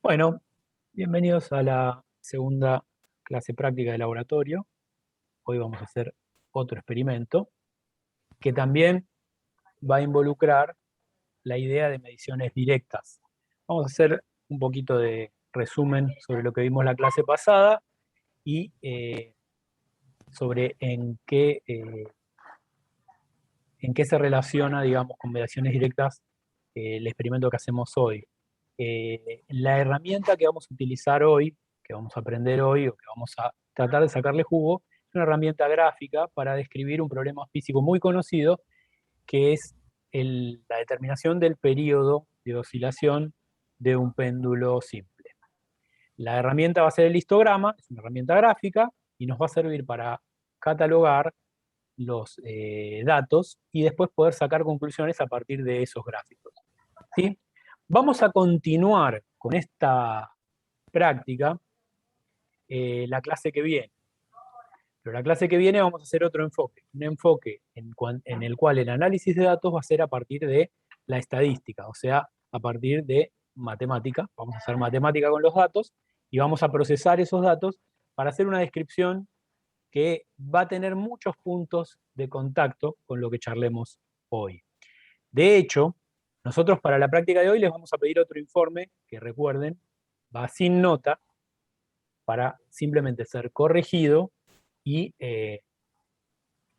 Bueno, bienvenidos a la segunda clase práctica de laboratorio. Hoy vamos a hacer otro experimento que también va a involucrar la idea de mediciones directas. Vamos a hacer un poquito de resumen sobre lo que vimos la clase pasada y sobre en qué se relaciona, digamos, con mediciones directas el experimento que hacemos hoy. La herramienta que vamos a utilizar hoy, que vamos a aprender hoy, o que vamos a tratar de sacarle jugo, es una herramienta gráfica para describir un problema físico muy conocido, que es la determinación del periodo de oscilación de un péndulo simple. La herramienta va a ser el histograma, es una herramienta gráfica, y nos va a servir para catalogar los datos y después poder sacar conclusiones a partir de esos gráficos. ¿Sí? Vamos a continuar con esta práctica la clase que viene. Pero la clase que viene vamos a hacer otro enfoque, un enfoque en el cual el análisis de datos va a ser a partir de la estadística, o sea, a partir de matemática. Vamos a hacer matemática con los datos y vamos a procesar esos datos para hacer una descripción que va a tener muchos puntos de contacto con lo que charlemos hoy. De hecho, nosotros para la práctica de hoy les vamos a pedir otro informe que recuerden, va sin nota para simplemente ser corregido y que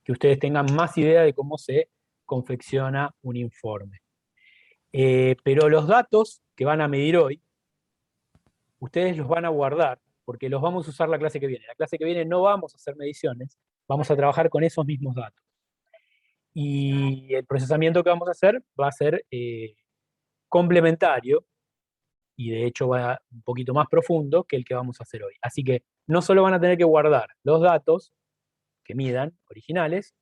ustedes tengan más idea de cómo se confecciona un informe. Pero los datos que van a medir hoy, ustedes los van a guardar porque los vamos a usar la clase que viene. La clase que viene no vamos a hacer mediciones, vamos a trabajar con esos mismos datos. Y el procesamiento que vamos a hacer va a ser complementario y de hecho va un poquito más profundo que el que vamos a hacer hoy. Así que no solo van a tener que guardar los datos que midan, originales,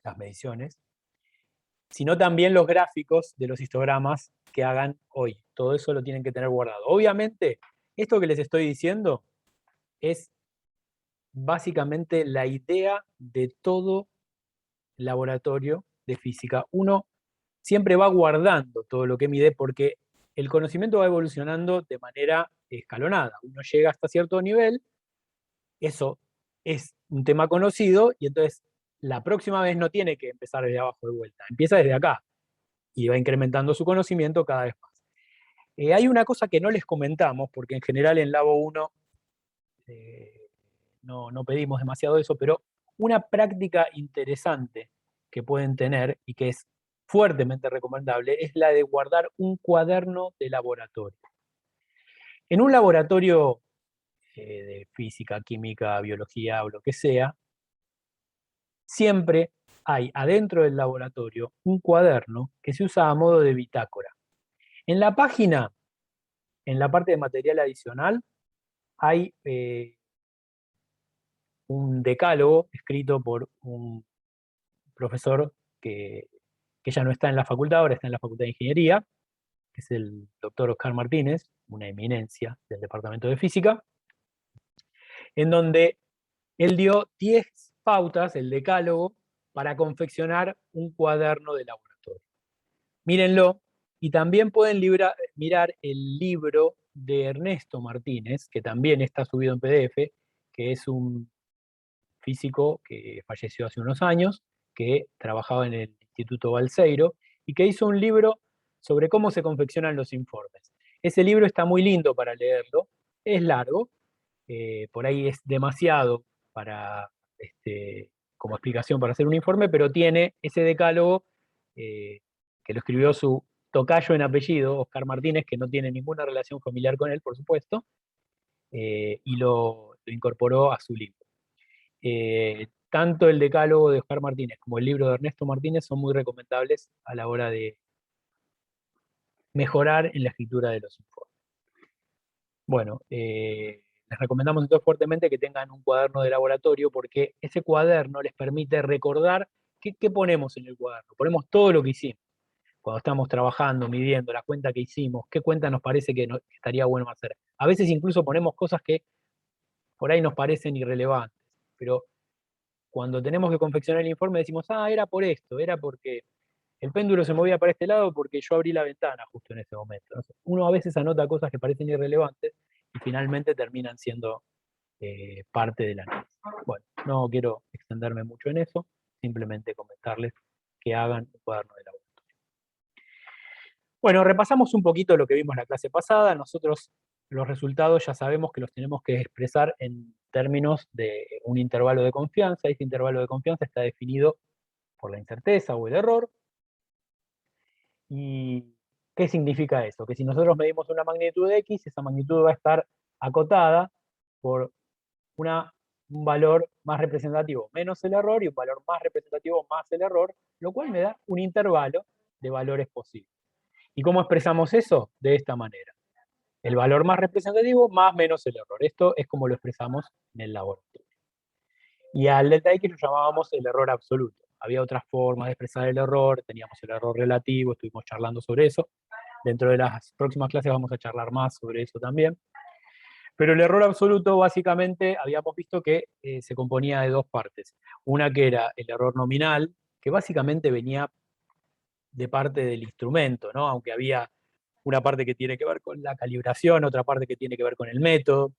las mediciones, sino también los gráficos de los histogramas que hagan hoy. Todo eso lo tienen que tener guardado. Obviamente, esto que les estoy diciendo es básicamente la idea de todo laboratorio de física. Uno siempre va guardando todo lo que mide porque el conocimiento va evolucionando de manera escalonada. Uno llega hasta cierto nivel, eso es un tema conocido y entonces la próxima vez no tiene que empezar desde abajo de vuelta, empieza desde acá y va incrementando su conocimiento cada vez más. Hay una cosa que no les comentamos, porque en general en Labo 1 no pedimos demasiado eso, pero una práctica interesante que pueden tener y que es fuertemente recomendable es la de guardar un cuaderno de laboratorio. En un laboratorio de física, química, biología o lo que sea, siempre hay adentro del laboratorio un cuaderno que se usa a modo de bitácora. En la página, en la parte de material adicional, hay un decálogo escrito por un profesor que ya no está en la facultad, ahora está en la Facultad de Ingeniería, que es el doctor Oscar Martínez, una eminencia del Departamento de Física, en donde él dio 10 pautas, el decálogo, para confeccionar un cuaderno de laboratorio. Mírenlo, y también pueden mirar el libro de Ernesto Martínez, que también está subido en PDF, que es un físico que falleció hace unos años, que trabajaba en el Instituto Balseiro, y que hizo un libro sobre cómo se confeccionan los informes. Ese libro está muy lindo para leerlo, es largo, por ahí es demasiado para, como explicación para hacer un informe, pero tiene ese decálogo que lo escribió su tocayo en apellido, Oscar Martínez, que no tiene ninguna relación familiar con él, por supuesto, y lo incorporó a su libro. Tanto el decálogo de Oscar Martínez como el libro de Ernesto Martínez son muy recomendables a la hora de mejorar en la escritura de los informes. Bueno, les recomendamos entonces fuertemente que tengan un cuaderno de laboratorio porque ese cuaderno les permite recordar qué ponemos en el cuaderno. Ponemos todo lo que hicimos cuando estamos trabajando, midiendo, la cuenta que hicimos, qué cuenta nos parece que estaría bueno hacer. A veces incluso ponemos cosas que por ahí nos parecen irrelevantes, pero cuando tenemos que confeccionar el informe decimos, era por esto, era porque el péndulo se movía para este lado porque yo abrí la ventana justo en ese momento. ¿No? Uno a veces anota cosas que parecen irrelevantes y finalmente terminan siendo parte del análisis. Bueno, no quiero extenderme mucho en eso, simplemente comentarles que hagan un cuaderno de laboratorio. Bueno, repasamos un poquito lo que vimos en la clase pasada. Nosotros los resultados ya sabemos que los tenemos que expresar en términos de un intervalo de confianza. Este intervalo de confianza está definido por la incerteza o el error. ¿Y qué significa eso? Que si nosotros medimos una magnitud de X, esa magnitud va a estar acotada por un valor más representativo menos el error y un valor más representativo más el error, lo cual me da un intervalo de valores posibles. ¿Y cómo expresamos eso? De esta manera. El valor más representativo más menos el error. Esto es como lo expresamos en el laboratorio. Y al delta X lo llamábamos el error absoluto. Había otras formas de expresar el error, teníamos el error relativo, estuvimos charlando sobre eso. Dentro de las próximas clases vamos a charlar más sobre eso también. Pero el error absoluto, básicamente, habíamos visto que se componía de dos partes. Una que era el error nominal, que básicamente venía de parte del instrumento, ¿no? Aunque había una parte que tiene que ver con la calibración, otra parte que tiene que ver con el método.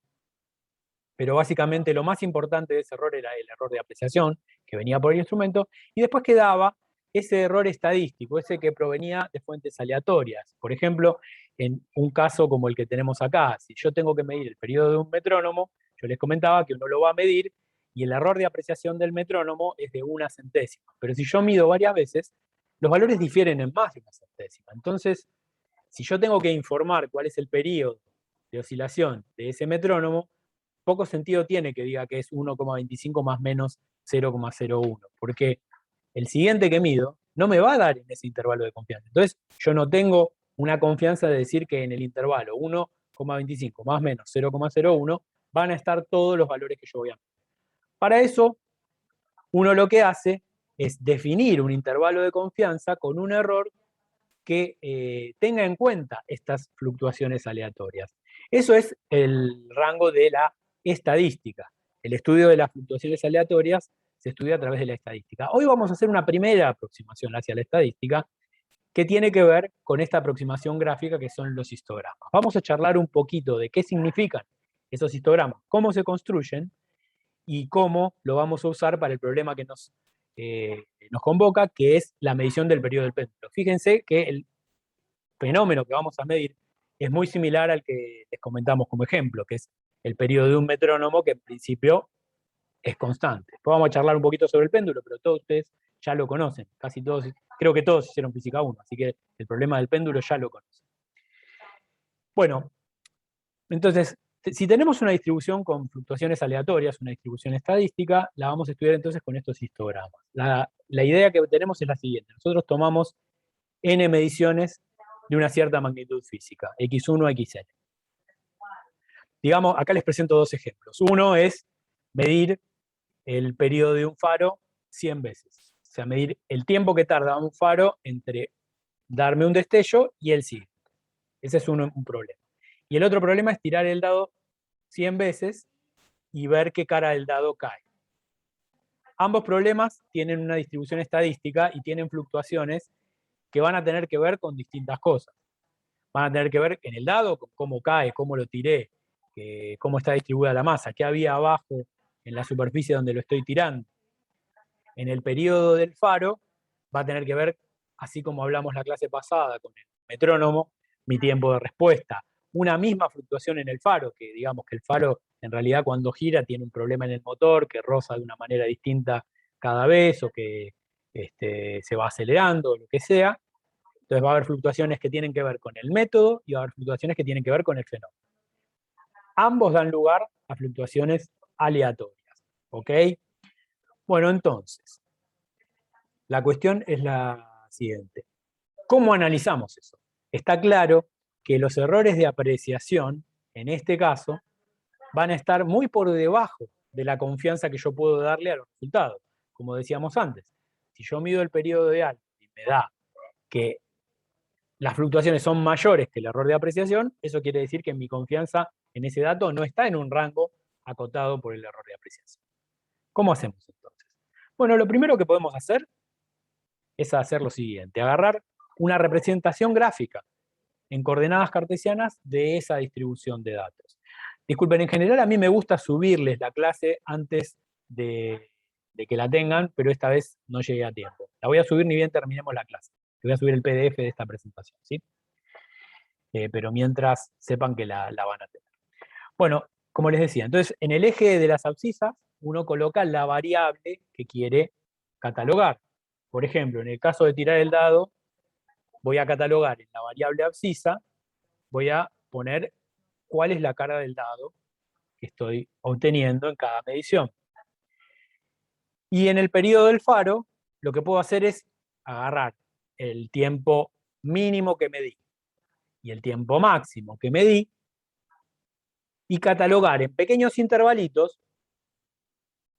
Pero básicamente lo más importante de ese error era el error de apreciación, que venía por el instrumento, y después quedaba ese error estadístico, ese que provenía de fuentes aleatorias. Por ejemplo, en un caso como el que tenemos acá, si yo tengo que medir el periodo de un metrónomo, yo les comentaba que uno lo va a medir y el error de apreciación del metrónomo es de 1/100. Pero si yo mido varias veces, los valores difieren en más de 1/100. Entonces, si yo tengo que informar cuál es el periodo de oscilación de ese metrónomo, poco sentido tiene que diga que es 1,25 más menos 0,01, porque el siguiente que mido no me va a dar en ese intervalo de confianza. Entonces, yo no tengo una confianza de decir que en el intervalo 1,25 más menos 0,01 van a estar todos los valores que yo voy a medir. Para eso, uno lo que hace es definir un intervalo de confianza con un error que tenga en cuenta estas fluctuaciones aleatorias. Eso es el rango de la estadística. El estudio de las fluctuaciones aleatorias se estudia a través de la estadística. Hoy vamos a hacer una primera aproximación hacia la estadística que tiene que ver con esta aproximación gráfica que son los histogramas. Vamos a charlar un poquito de qué significan esos histogramas, cómo se construyen y cómo lo vamos a usar para el problema que nos convoca, que es la medición del periodo del péndulo. Fíjense que el fenómeno que vamos a medir es muy similar al que les comentamos como ejemplo, que es el periodo de un metrónomo, que en principio es constante. Después vamos a charlar un poquito sobre el péndulo, pero todos ustedes ya lo conocen, casi todos, creo que todos hicieron física 1, así que el problema del péndulo ya lo conocen. Bueno, entonces, si tenemos una distribución con fluctuaciones aleatorias, una distribución estadística, la vamos a estudiar entonces con estos histogramas. La idea que tenemos es la siguiente. Nosotros tomamos n mediciones de una cierta magnitud física, x1, xn. Digamos, acá les presento dos ejemplos. Uno es medir el periodo de un faro 100 veces. O sea, medir el tiempo que tarda un faro entre darme un destello y el siguiente. Ese es un problema. Y el otro problema es tirar el dado 100 veces y ver qué cara del dado cae. Ambos problemas tienen una distribución estadística y tienen fluctuaciones que van a tener que ver con distintas cosas. Van a tener que ver en el dado, con cómo cae, cómo lo tiré, cómo está distribuida la masa, qué había abajo en la superficie donde lo estoy tirando. En el periodo del faro va a tener que ver, así como hablamos la clase pasada con el metrónomo, mi tiempo de respuesta. Una misma fluctuación en el faro, que digamos que el faro en realidad cuando gira tiene un problema en el motor, que roza de una manera distinta cada vez, o que se va acelerando, o lo que sea. Entonces va a haber fluctuaciones que tienen que ver con el método y va a haber fluctuaciones que tienen que ver con el fenómeno. Ambos dan lugar a fluctuaciones aleatorias. ¿Ok? Bueno, entonces, la cuestión es la siguiente. ¿Cómo analizamos eso? Está claro que los errores de apreciación, en este caso, van a estar muy por debajo de la confianza que yo puedo darle a los resultados. Como decíamos antes, si yo mido el periodo de alfa y me da que las fluctuaciones son mayores que el error de apreciación, eso quiere decir que mi confianza en ese dato no está en un rango acotado por el error de apreciación. ¿Cómo hacemos entonces? Bueno, lo primero que podemos hacer es hacer lo siguiente, agarrar una representación gráfica en coordenadas cartesianas de esa distribución de datos. Disculpen, en general a mí me gusta subirles la clase antes de que la tengan, pero esta vez no llegué a tiempo. La voy a subir ni bien terminemos la clase. Voy a subir el PDF de esta presentación, ¿sí? Pero mientras sepan que la van a tener. Bueno, como les decía, entonces en el eje de las abscisas uno coloca la variable que quiere catalogar. Por ejemplo, en el caso de tirar el dado, voy a catalogar en la variable abscisa, voy a poner cuál es la cara del dado que estoy obteniendo en cada medición. Y en el periodo del faro, lo que puedo hacer es agarrar el tiempo mínimo que medí y el tiempo máximo que medí y catalogar en pequeños intervalitos,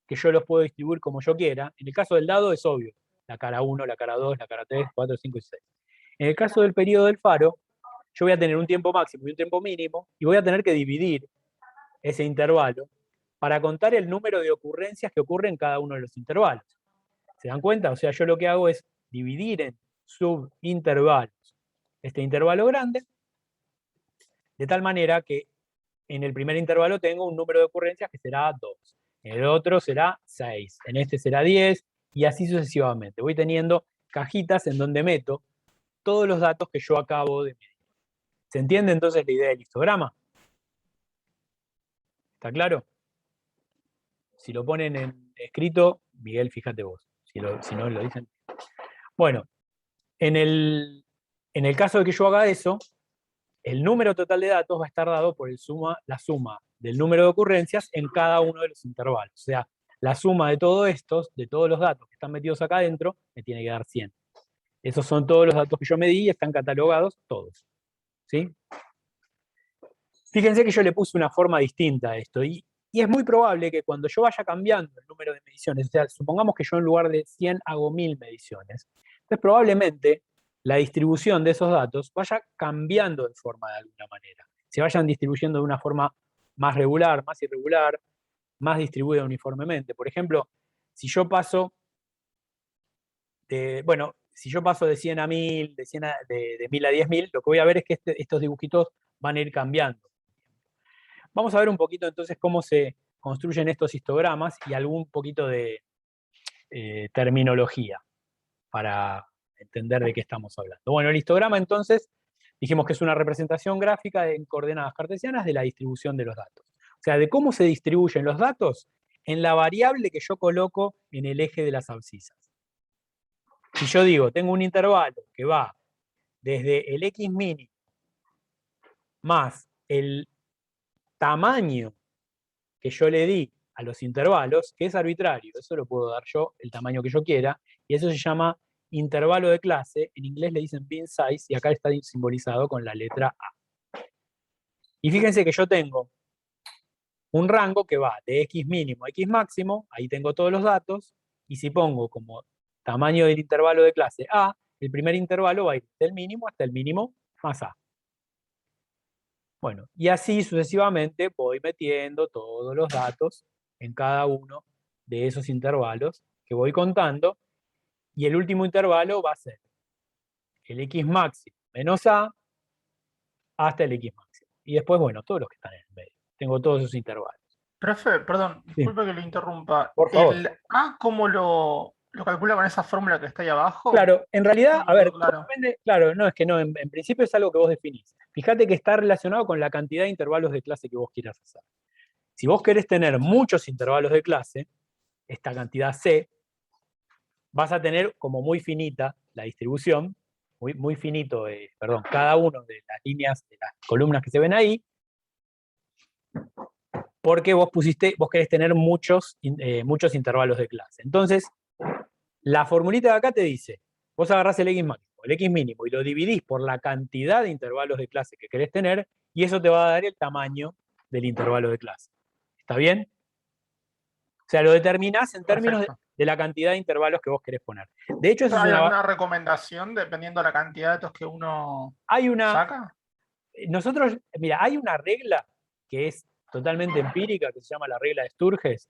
que yo los puedo distribuir como yo quiera. En el caso del dado es obvio, la cara 1, la cara 2, la cara 3, 4, 5 y 6. En el caso del periodo del faro, yo voy a tener un tiempo máximo y un tiempo mínimo, y voy a tener que dividir ese intervalo para contar el número de ocurrencias que ocurren en cada uno de los intervalos. ¿Se dan cuenta? O sea, yo lo que hago es dividir en subintervalos este intervalo grande, de tal manera que en el primer intervalo tengo un número de ocurrencias que será 2, en el otro será 6, en este será 10, y así sucesivamente. Voy teniendo cajitas en donde meto todos los datos que yo acabo de medir. ¿Se entiende entonces la idea del histograma? ¿Está claro? Si lo ponen en escrito, Miguel, fíjate vos. Si no lo dicen. Bueno, en el caso de que yo haga eso, el número total de datos va a estar dado por la suma del número de ocurrencias en cada uno de los intervalos. O sea, la suma de todos los datos que están metidos acá adentro, me tiene que dar 100. Esos son todos los datos que yo medí y están catalogados todos. ¿Sí? Fíjense que yo le puse una forma distinta a esto, y es muy probable que cuando yo vaya cambiando el número de mediciones, o sea, supongamos que yo en lugar de 100 hago 1000 mediciones, entonces probablemente la distribución de esos datos vaya cambiando de forma de alguna manera. Se vayan distribuyendo de una forma más regular, más irregular, más distribuida uniformemente. Por ejemplo, si yo paso si yo paso de 100 a 1000, de 1000 a 10.000, lo que voy a ver es que estos dibujitos van a ir cambiando. Vamos a ver un poquito entonces cómo se construyen estos histogramas y algún poquito de terminología para entender de qué estamos hablando. Bueno, el histograma entonces dijimos que es una representación gráfica en coordenadas cartesianas de la distribución de los datos. O sea, de cómo se distribuyen los datos en la variable que yo coloco en el eje de las abscisas. Si yo digo, tengo un intervalo que va desde el x mínimo más el tamaño que yo le di a los intervalos, que es arbitrario, eso lo puedo dar yo, el tamaño que yo quiera, y eso se llama intervalo de clase, en inglés le dicen bin size, y acá está simbolizado con la letra A. Y fíjense que yo tengo un rango que va de x mínimo a x máximo, ahí tengo todos los datos, y si pongo como tamaño del intervalo de clase A, el primer intervalo va a ir del mínimo hasta el mínimo más A. Bueno, y así sucesivamente voy metiendo todos los datos en cada uno de esos intervalos que voy contando, y el último intervalo va a ser el x máximo menos A hasta el x máximo. Y después, bueno, todos los que están en el medio. Tengo todos esos intervalos. Profe, perdón, Sí, disculpe que lo interrumpa. por favor. ¿El A cómo lo calcula con esa fórmula que está ahí abajo? Claro, en realidad, No a me quedó ver, todo claro. depende, claro, no, es que no, en principio es algo que vos definís. Fíjate que está relacionado con la cantidad de intervalos de clase que vos quieras hacer. Si vos querés tener muchos intervalos de clase, esta cantidad C, vas a tener como muy finita la distribución, muy finito, perdón, cada uno de las líneas, de las columnas que se ven ahí, porque vos querés tener muchos intervalos de clase. Entonces, la formulita de acá te dice, vos agarrás el x máximo, el x mínimo, y lo dividís por la cantidad de intervalos de clase que querés tener, y eso te va a dar el tamaño del intervalo de clase. ¿Está bien? O sea, lo determinás en términos Perfecto. de la cantidad de intervalos que vos querés poner. De hecho, eso es ¿Hay alguna recomendación dependiendo de la cantidad de datos que uno hay una, saca? nosotros, mira, hay una regla que es totalmente empírica, que se llama la regla de Sturges,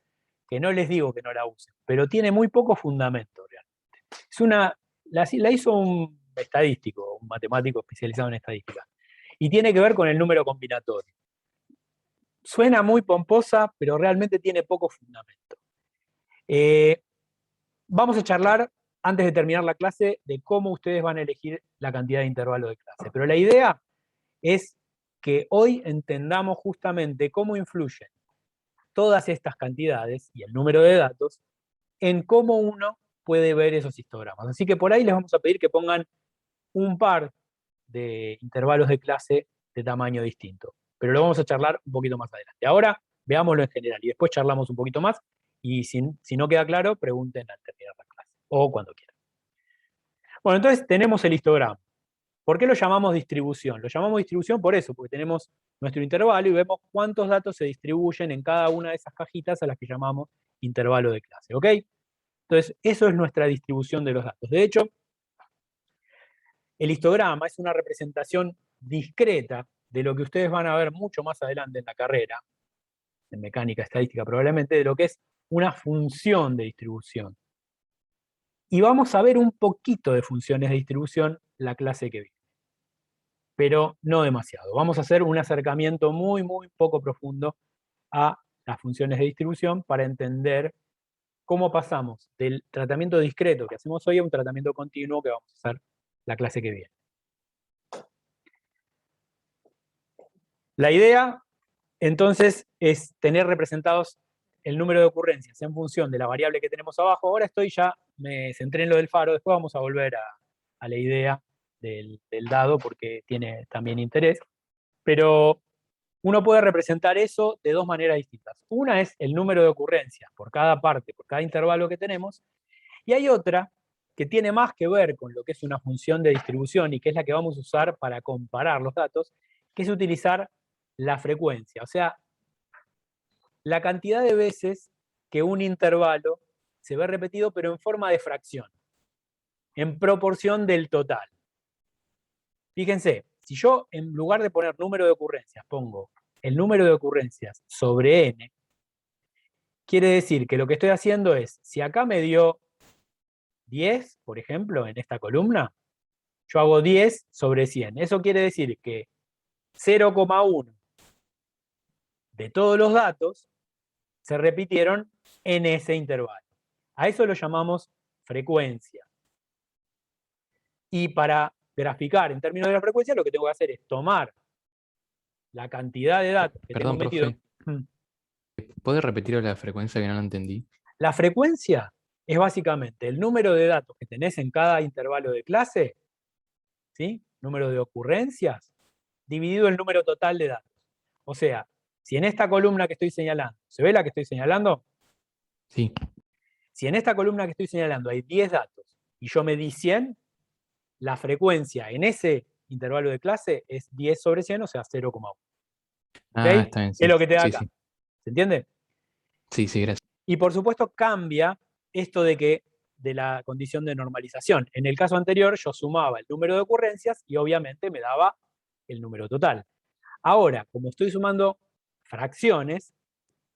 que no les digo que no la usen, pero tiene muy poco fundamento realmente. La hizo un estadístico, un matemático especializado en estadística. Y tiene que ver con el número combinatorio. Suena muy pomposa, pero realmente tiene poco fundamento. Vamos a charlar, antes de terminar la clase, de cómo ustedes van a elegir la cantidad de intervalos de clase. Pero la idea es que hoy entendamos justamente cómo influyen todas estas cantidades y el número de datos en cómo uno puede ver esos histogramas. Así que por ahí les vamos a pedir que pongan un par de intervalos de clase de tamaño distinto. Pero lo vamos a charlar un poquito más adelante. Ahora veámoslo en general y después charlamos un poquito más y si no queda claro, pregunten al terminar la clase o cuando quieran. Bueno, entonces tenemos el histograma. ¿Por qué lo llamamos distribución? Lo llamamos distribución por eso, porque tenemos nuestro intervalo y vemos cuántos datos se distribuyen en cada una de esas cajitas a las que llamamos intervalo de clase, ¿ok? Entonces, eso es nuestra distribución de los datos. De hecho, el histograma es una representación discreta de lo que ustedes van a ver mucho más adelante en la carrera, en mecánica estadística probablemente, de lo que es una función de distribución. Y vamos a ver un poquito de funciones de distribución la clase que viene, pero no demasiado. Vamos a hacer un acercamiento muy, muy poco profundo a las funciones de distribución para entender cómo pasamos del tratamiento discreto que hacemos hoy a un tratamiento continuo que vamos a hacer la clase que viene. La idea, entonces, es tener representados el número de ocurrencias en función de la variable que tenemos abajo. Ahora me centré en lo del faro, después vamos a volver a la idea del dado porque tiene también interés. Pero uno puede representar eso de dos maneras distintas. Una es el número de ocurrencias por cada parte, por cada intervalo que tenemos, y hay otra que tiene más que ver con lo que es una función de distribución y que es la que vamos a usar para comparar los datos, que es utilizar la frecuencia, o sea, la cantidad de veces que un intervalo se ve repetido, pero en forma de fracción, en proporción del total. Fíjense, si yo en lugar de poner número de ocurrencias pongo el número de ocurrencias sobre n, quiere decir que lo que estoy haciendo es, si acá me dio 10, por ejemplo, en esta columna, yo hago 10 sobre 100. Eso quiere decir que 0,1 de todos los datos se repitieron en ese intervalo. A eso lo llamamos frecuencia. Y para graficar en términos de la frecuencia, lo que tengo que hacer es tomar la cantidad de datos que tengo Perdón, metido. profe. ¿Puede repetir la frecuencia que no la entendí? La frecuencia es básicamente el número de datos que tenés en cada intervalo de clase, ¿sí? Número de ocurrencias, dividido el número total de datos. O sea, si en esta columna que estoy señalando, ¿se ve la que estoy señalando? Sí. Si en esta columna que estoy señalando hay 10 datos y yo medí 100, la frecuencia en ese intervalo de clase es 10 sobre 100, o sea, 0,1. Ah, ¿Ok? está bien, Es sí. lo que te da Sí, acá. sí. ¿Se entiende? Sí, sí, gracias. Y por supuesto cambia esto de la condición de normalización. En el caso anterior yo sumaba el número de ocurrencias y obviamente me daba el número total. Ahora, como estoy sumando fracciones,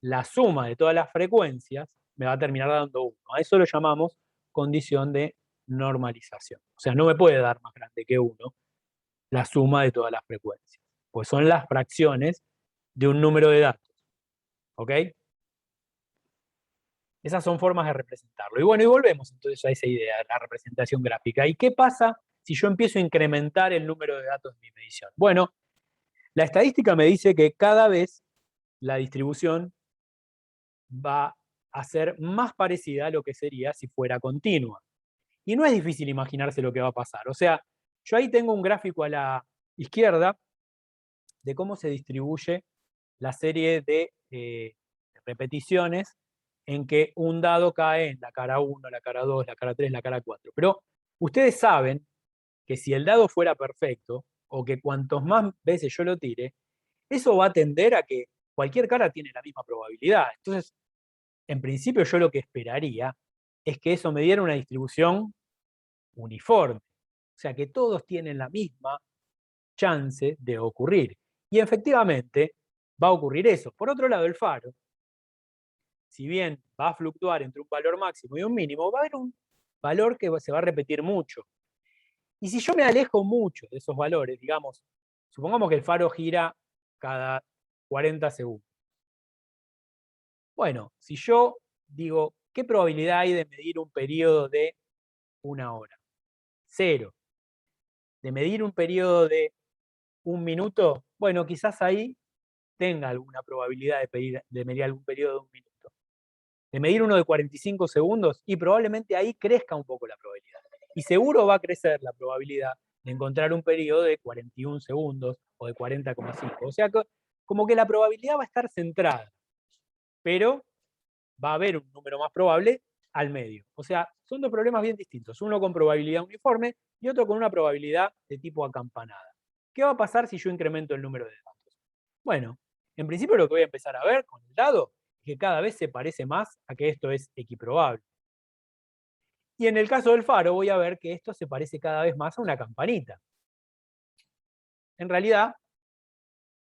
la suma de todas las frecuencias me va a terminar dando 1. A eso lo llamamos condición de normalización. O sea, no me puede dar más grande que 1 la suma de todas las frecuencias, pues son las fracciones de un número de datos. ¿Ok? Esas son formas de representarlo. Y bueno, y volvemos entonces a esa idea, la representación gráfica. ¿Y qué pasa si yo empiezo a incrementar el número de datos de mi medición? Bueno, la estadística me dice que cada vez la distribución va a ser más parecida a lo que sería si fuera continua. Y no es difícil imaginarse lo que va a pasar. O sea, yo ahí tengo un gráfico a la izquierda de cómo se distribuye la serie de repeticiones en que un dado cae en la cara 1, la cara 2, la cara 3, la cara 4. Pero ustedes saben que si el dado fuera perfecto, o que cuantos más veces yo lo tire, eso va a tender a que cualquier cara tiene la misma probabilidad. Entonces, en principio yo lo que esperaría es que eso me diera una distribución uniforme. O sea, que todos tienen la misma chance de ocurrir. Y efectivamente va a ocurrir eso. Por otro lado, el faro, si bien va a fluctuar entre un valor máximo y un mínimo, va a haber valor que se va a repetir mucho. Y si yo me alejo mucho de esos valores, digamos, supongamos que el faro gira cada 40 segundos. Bueno, si yo digo, ¿qué probabilidad hay de medir un periodo de 1 hora? 0. De medir un periodo de 1 minuto, bueno, quizás ahí tenga alguna probabilidad de medir algún periodo de 1 minuto. De medir uno de 45 segundos, y probablemente ahí crezca un poco la probabilidad. Y seguro va a crecer la probabilidad de encontrar un periodo de 41 segundos o de 40,5. O sea, como que la probabilidad va a estar centrada, pero va a haber un número más probable al medio. O sea, son dos problemas bien distintos. Uno con probabilidad uniforme y otro con una probabilidad de tipo acampanada. ¿Qué va a pasar si yo incremento el número de datos? Bueno, en principio lo que voy a empezar a ver con el dado es que cada vez se parece más a que esto es equiprobable. Y en el caso del faro voy a ver que esto se parece cada vez más a una campanita. En realidad,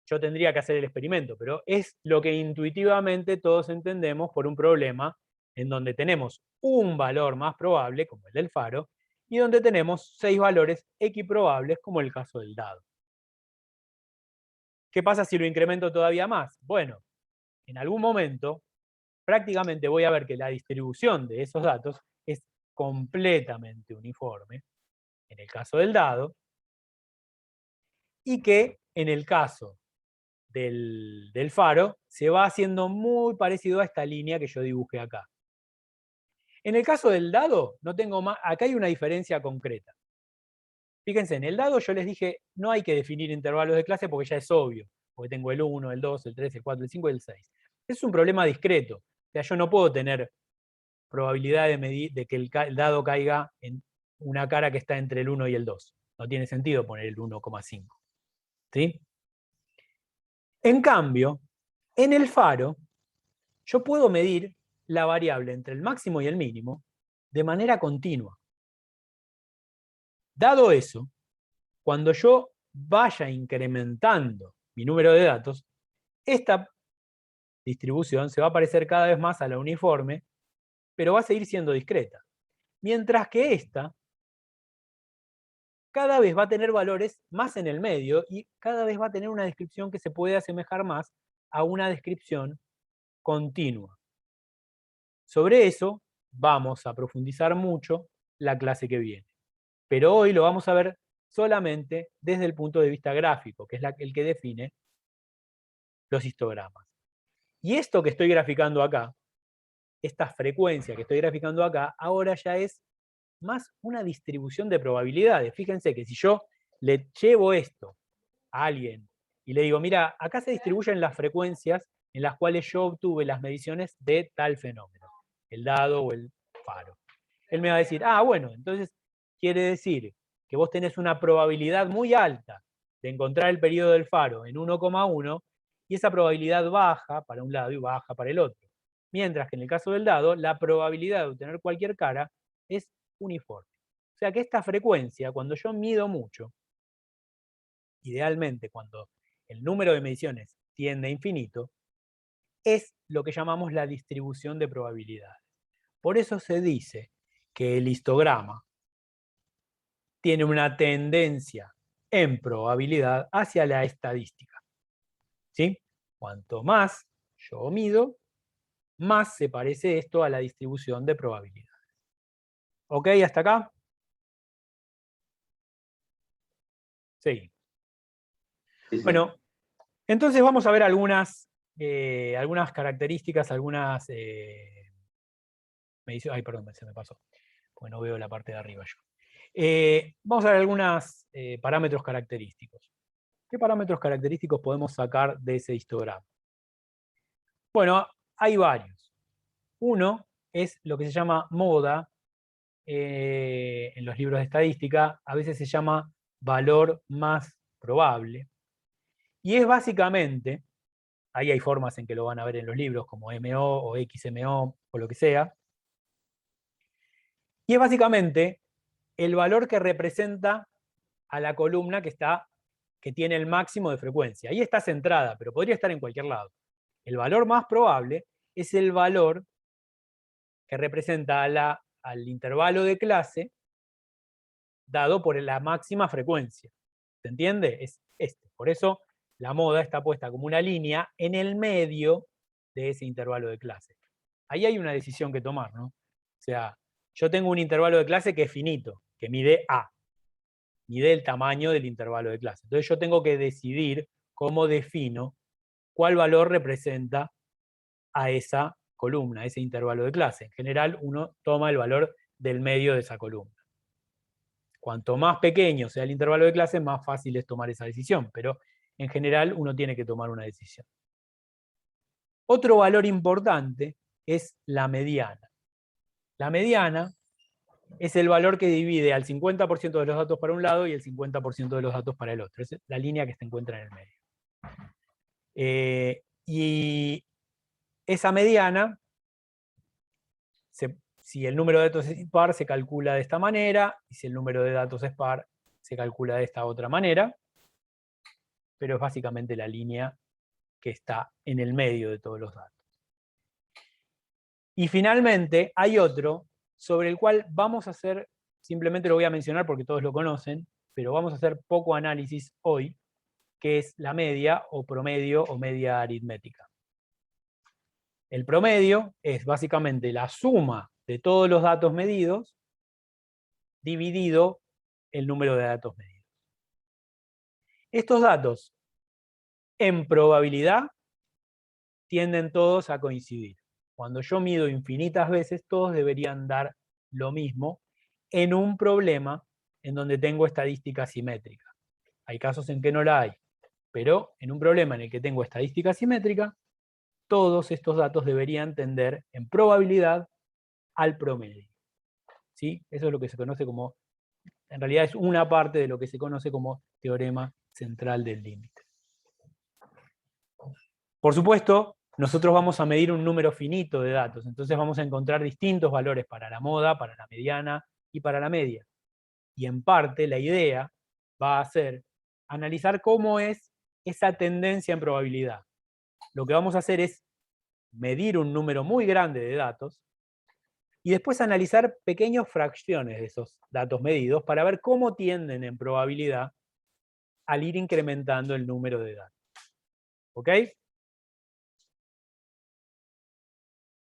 yo tendría que hacer el experimento, pero es lo que intuitivamente todos entendemos por un problema en donde tenemos un valor más probable, como el del faro, y donde tenemos 6 valores equiprobables, como el caso del dado. ¿Qué pasa si lo incremento todavía más? Bueno, en algún momento prácticamente voy a ver que la distribución de esos datos es completamente uniforme, en el caso del dado, y que en el caso del faro se va haciendo muy parecido a esta línea que yo dibujé acá. En el caso del dado, no tengo más, acá hay una diferencia concreta. Fíjense, en el dado yo les dije, no hay que definir intervalos de clase porque ya es obvio, porque tengo el 1, el 2, el 3, el 4, el 5 y el 6. Es un problema discreto, o sea, yo no puedo tener probabilidad de medir de que el dado caiga en una cara que está entre el 1 y el 2. No tiene sentido poner el 1,5. ¿Sí? En cambio, en el faro, yo puedo medir la variable entre el máximo y el mínimo de manera continua. Dado eso, cuando yo vaya incrementando mi número de datos, esta distribución se va a parecer cada vez más a la uniforme, pero va a seguir siendo discreta. Mientras que esta cada vez va a tener valores más en el medio y cada vez va a tener una descripción que se puede asemejar más a una descripción continua. Sobre eso vamos a profundizar mucho la clase que viene. Pero hoy lo vamos a ver solamente desde el punto de vista gráfico, que es el que define los histogramas. Y esto que estoy graficando acá, esta frecuencia que estoy graficando acá, ahora ya es más una distribución de probabilidades. Fíjense que si yo le llevo esto a alguien y le digo, mira, acá se distribuyen las frecuencias en las cuales yo obtuve las mediciones de tal fenómeno, el dado o el faro. Él me va a decir, ah, bueno, entonces quiere decir que vos tenés una probabilidad muy alta de encontrar el periodo del faro en 1,1 y esa probabilidad baja para un lado y baja para el otro. Mientras que en el caso del dado, la probabilidad de obtener cualquier cara es uniforme. O sea que esta frecuencia, cuando yo mido mucho, idealmente cuando el número de mediciones tiende a infinito, es lo que llamamos la distribución de probabilidades. Por eso se dice que el histograma tiene una tendencia en probabilidad hacia la estadística. ¿Sí? Cuanto más yo mido, más se parece esto a la distribución de probabilidades. ¿Ok? ¿Hasta acá? Sí. Bueno, entonces vamos a ver algunas características, algunas mediciones. Ay, perdón, se me pasó, porque no veo la parte de arriba yo. Vamos a ver algunos parámetros característicos. ¿Qué parámetros característicos podemos sacar de ese histograma? Bueno, hay varios. Uno es lo que se llama moda, en los libros de estadística, a veces se llama valor más probable, y es básicamente, ahí hay formas en que lo van a ver en los libros, como MO o XMO o lo que sea, y es básicamente el valor que representa a la columna que tiene el máximo de frecuencia. Ahí está centrada, pero podría estar en cualquier lado. El valor más probable es el valor que representa a al intervalo de clase dado por la máxima frecuencia. ¿Se entiende? Es este. Por eso la moda está puesta como una línea en el medio de ese intervalo de clase. Ahí hay una decisión que tomar, ¿no? O sea, yo tengo un intervalo de clase que es finito, que mide A, mide el tamaño del intervalo de clase. Entonces yo tengo que decidir cómo defino cuál valor representa a esa columna, a ese intervalo de clase. En general, uno toma el valor del medio de esa columna. Cuanto más pequeño sea el intervalo de clase, más fácil es tomar esa decisión, pero en general uno tiene que tomar una decisión. Otro valor importante es la mediana. La mediana es el valor que divide al 50% de los datos para un lado y el 50% de los datos para el otro. Es la línea que se encuentra en el medio. Y esa mediana, si el número de datos es impar, se calcula de esta manera, y si el número de datos es par, se calcula de esta otra manera, pero es básicamente la línea que está en el medio de todos los datos. Y finalmente hay otro sobre el cual vamos a hacer, simplemente lo voy a mencionar porque todos lo conocen, pero vamos a hacer poco análisis hoy, que es la media o promedio o media aritmética. El promedio es básicamente la suma de todos los datos medidos dividido el número de datos medidos. Estos datos, en probabilidad, tienden todos a coincidir. Cuando yo mido infinitas veces, todos deberían dar lo mismo en un problema en donde tengo estadística simétrica. Hay casos en que no la hay, pero en un problema en el que tengo estadística simétrica, todos estos datos deberían tender en probabilidad al promedio. ¿Sí? Eso es lo que se conoce como, en realidad es una parte de lo que se conoce como teorema central del límite. Por supuesto, nosotros vamos a medir un número finito de datos, entonces vamos a encontrar distintos valores para la moda, para la mediana y para la media. Y en parte la idea va a ser analizar cómo es esa tendencia en probabilidad. Lo que vamos a hacer es medir un número muy grande de datos y después analizar pequeñas fracciones de esos datos medidos para ver cómo tienden en probabilidad al ir incrementando el número de datos. ¿Ok?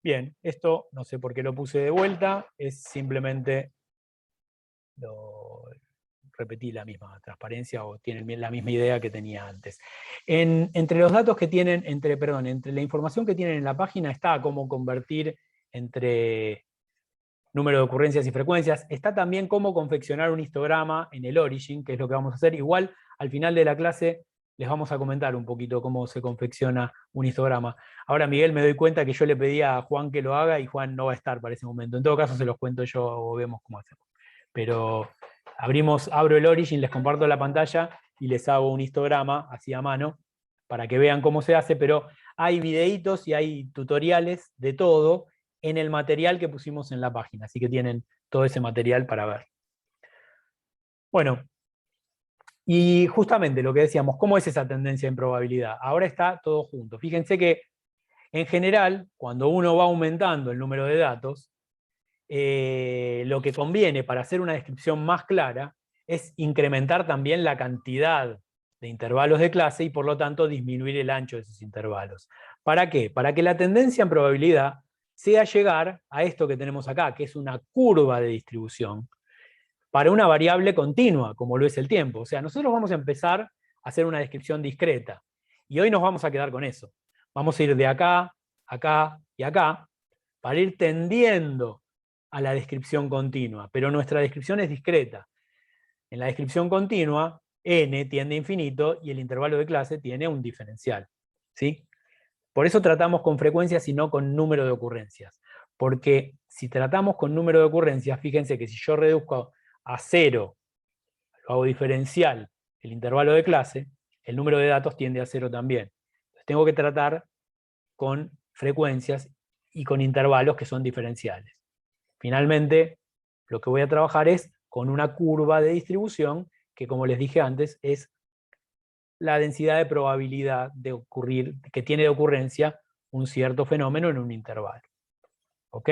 Bien, esto no sé por qué lo puse de vuelta, es simplemente repetí la misma transparencia o tienen la misma idea que tenía antes. Entre los datos que tienen, entre la información que tienen en la página está cómo convertir entre número de ocurrencias y frecuencias. Está también cómo confeccionar un histograma en el origin, que es lo que vamos a hacer. Igual, al final de la clase, les vamos a comentar un poquito cómo se confecciona un histograma. Ahora, Miguel, me doy cuenta que yo le pedí a Juan que lo haga y Juan no va a estar para ese momento. En todo caso, se los cuento yo o vemos cómo hacemos. Pero abro el origin, les comparto la pantalla y les hago un histograma así a mano para que vean cómo se hace, pero hay videitos y hay tutoriales de todo en el material que pusimos en la página, así que tienen todo ese material para ver. Bueno, y justamente lo que decíamos, ¿cómo es esa tendencia en probabilidad? Ahora está todo junto. Fíjense que en general, cuando uno va aumentando el número de datos, lo que conviene para hacer una descripción más clara es incrementar también la cantidad de intervalos de clase y por lo tanto disminuir el ancho de esos intervalos. ¿Para qué? Para que la tendencia en probabilidad sea llegar a esto que tenemos acá, que es una curva de distribución, para una variable continua, como lo es el tiempo. O sea, nosotros vamos a empezar a hacer una descripción discreta, y hoy nos vamos a quedar con eso. Vamos a ir de acá, acá y acá, para ir tendiendo a la descripción continua, pero nuestra descripción es discreta. En la descripción continua, n tiende a infinito y el intervalo de clase tiene un diferencial. ¿Sí? Por eso tratamos con frecuencias y no con número de ocurrencias. Porque si tratamos con número de ocurrencias, fíjense que si yo reduzco a 0, lo hago diferencial, el intervalo de clase, el número de datos tiende a 0 también. Entonces tengo que tratar con frecuencias y con intervalos que son diferenciales. Finalmente, lo que voy a trabajar es con una curva de distribución que, como les dije antes, es la densidad de probabilidad de ocurrir, que tiene de ocurrencia un cierto fenómeno en un intervalo. ¿Ok?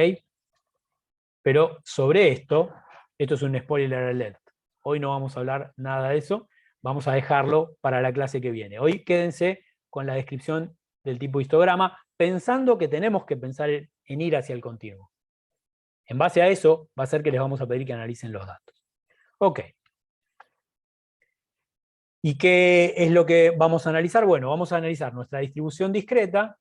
Pero sobre esto es un spoiler alert. Hoy no vamos a hablar nada de eso, vamos a dejarlo para la clase que viene. Hoy quédense con la descripción del tipo histograma, pensando que tenemos que pensar en ir hacia el continuo. En base a eso, va a ser que les vamos a pedir que analicen los datos. Ok. ¿Y qué es lo que vamos a analizar? Bueno, vamos a analizar nuestra distribución discreta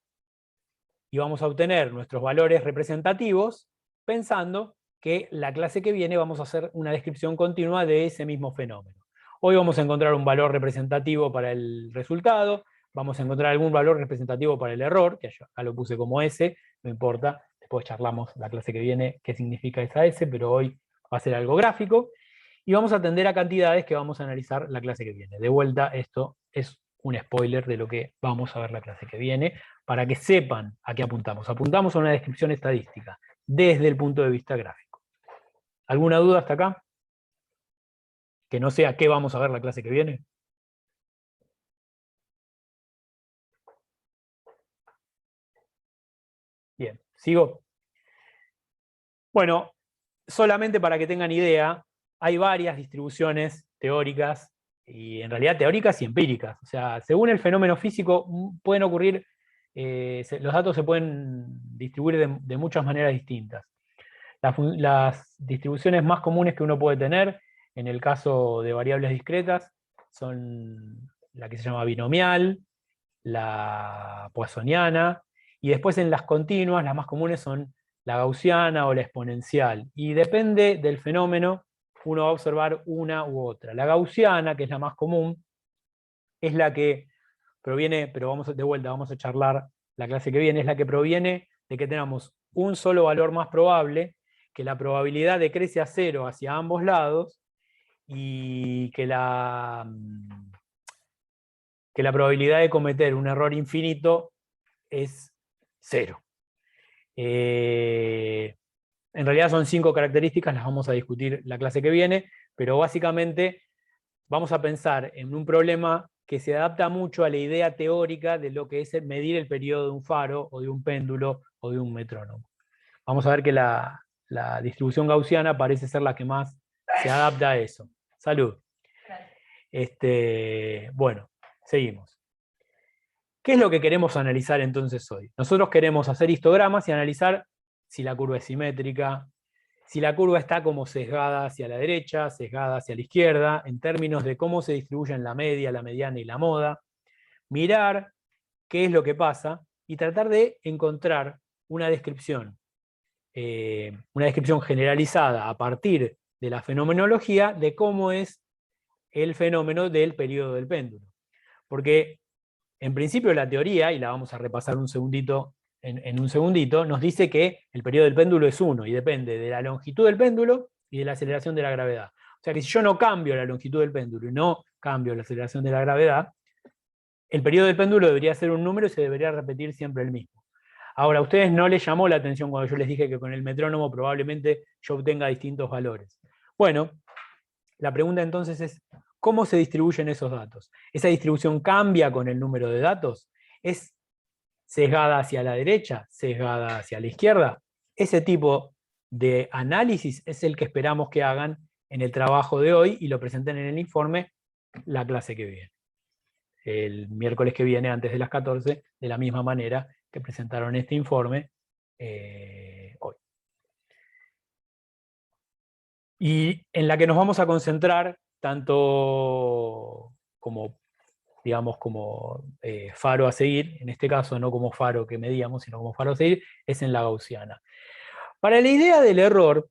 y vamos a obtener nuestros valores representativos pensando que la clase que viene vamos a hacer una descripción continua de ese mismo fenómeno. Hoy vamos a encontrar un valor representativo para el resultado, vamos a encontrar algún valor representativo para el error, que acá lo puse como S, no importa, después charlamos la clase que viene qué significa esa S, pero hoy va a ser algo gráfico, y vamos a atender a cantidades que vamos a analizar la clase que viene. De vuelta, esto es un spoiler de lo que vamos a ver la clase que viene, para que sepan a qué apuntamos. Apuntamos a una descripción estadística, desde el punto de vista gráfico. ¿Alguna duda hasta acá? Que no sea qué vamos a ver la clase que viene. Bien, ¿sigo? Bueno, solamente para que tengan idea, hay varias distribuciones teóricas, y en realidad teóricas y empíricas. O sea, según el fenómeno físico pueden ocurrir, los datos se pueden distribuir de muchas maneras distintas. Las distribuciones más comunes que uno puede tener, en el caso de variables discretas, son la que se llama binomial, la poissoniana, y después en las continuas, las más comunes son la gaussiana o la exponencial. Y depende del fenómeno, uno va a observar una u otra. La gaussiana, que es la más común, es la que proviene, pero vamos de vuelta, vamos a charlar la clase que viene, es la que proviene de que tenemos un solo valor más probable, que la probabilidad decrece a 0 hacia ambos lados, y que la probabilidad de cometer un error infinito es 0. En realidad son 5 características, las vamos a discutir la clase que viene, pero básicamente vamos a pensar en un problema que se adapta mucho a la idea teórica de lo que es medir el periodo de un faro, o de un péndulo, o de un metrónomo. Vamos a ver que la distribución gaussiana parece ser la que más se adapta a eso. Salud. Bueno, seguimos. ¿Qué es lo que queremos analizar entonces hoy? Nosotros queremos hacer histogramas y analizar si la curva es simétrica, si la curva está como sesgada hacia la derecha, sesgada hacia la izquierda, en términos de cómo se distribuyen la media, la mediana y la moda, mirar qué es lo que pasa y tratar de encontrar una descripción generalizada a partir de la fenomenología de cómo es el fenómeno del periodo del péndulo. Porque en principio la teoría, y la vamos a repasar un segundito, en un segundito, nos dice que el periodo del péndulo es 1 y depende de la longitud del péndulo y de la aceleración de la gravedad. O sea que si yo no cambio la longitud del péndulo y no cambio la aceleración de la gravedad, el periodo del péndulo debería ser un número y se debería repetir siempre el mismo. Ahora, a ustedes no les llamó la atención cuando yo les dije que con el metrónomo probablemente yo obtenga distintos valores. Bueno, la pregunta entonces es, ¿cómo se distribuyen esos datos? ¿Esa distribución cambia con el número de datos? ¿Es sesgada hacia la derecha? ¿Sesgada hacia la izquierda? Ese tipo de análisis es el que esperamos que hagan en el trabajo de hoy y lo presenten en el informe la clase que viene. El miércoles que viene, antes de las 14, de la misma manera que presentaron este informe hoy. Y en la que nos vamos a concentrar tanto como, digamos, como faro a seguir, en este caso no como faro que medíamos, sino como faro a seguir, es en la gaussiana. Para la idea del error,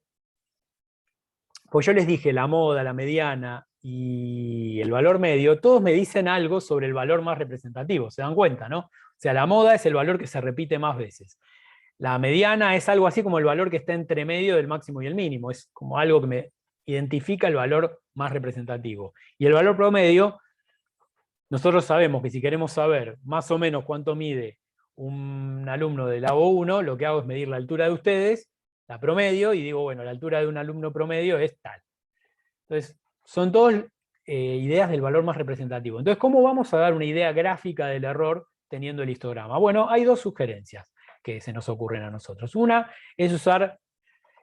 pues yo les dije la moda, la mediana y el valor medio, todos me dicen algo sobre el valor más representativo, ¿se dan cuenta, no? O sea, la moda es el valor que se repite más veces. La mediana es algo así como el valor que está entre medio del máximo y el mínimo, es como algo que me identifica el valor más representativo. Y el valor promedio, nosotros sabemos que si queremos saber más o menos cuánto mide un alumno de Labo 1, lo que hago es medir la altura de ustedes, la promedio, y digo, bueno, la altura de un alumno promedio es tal. Entonces, son todas ideas del valor más representativo. Entonces, ¿cómo vamos a dar una idea gráfica del error teniendo el histograma? Bueno, hay dos sugerencias que se nos ocurren a nosotros. Una es usar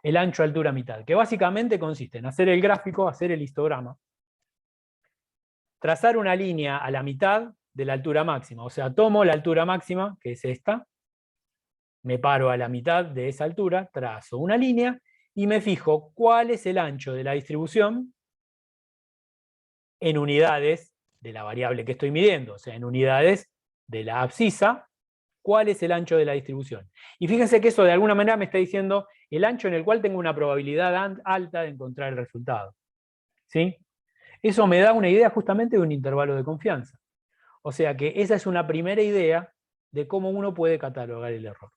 el ancho, altura, mitad, que básicamente consiste en hacer el gráfico, hacer el histograma, trazar una línea a la mitad de la altura máxima, o sea, tomo la altura máxima, que es esta, me paro a la mitad de esa altura, trazo una línea y me fijo cuál es el ancho de la distribución en unidades de la variable que estoy midiendo, o sea, en unidades de la abscisa, cuál es el ancho de la distribución. Y fíjense que eso de alguna manera me está diciendo el ancho en el cual tengo una probabilidad alta de encontrar el resultado. ¿Sí? Eso me da una idea justamente de un intervalo de confianza. O sea que esa es una primera idea de cómo uno puede catalogar el error.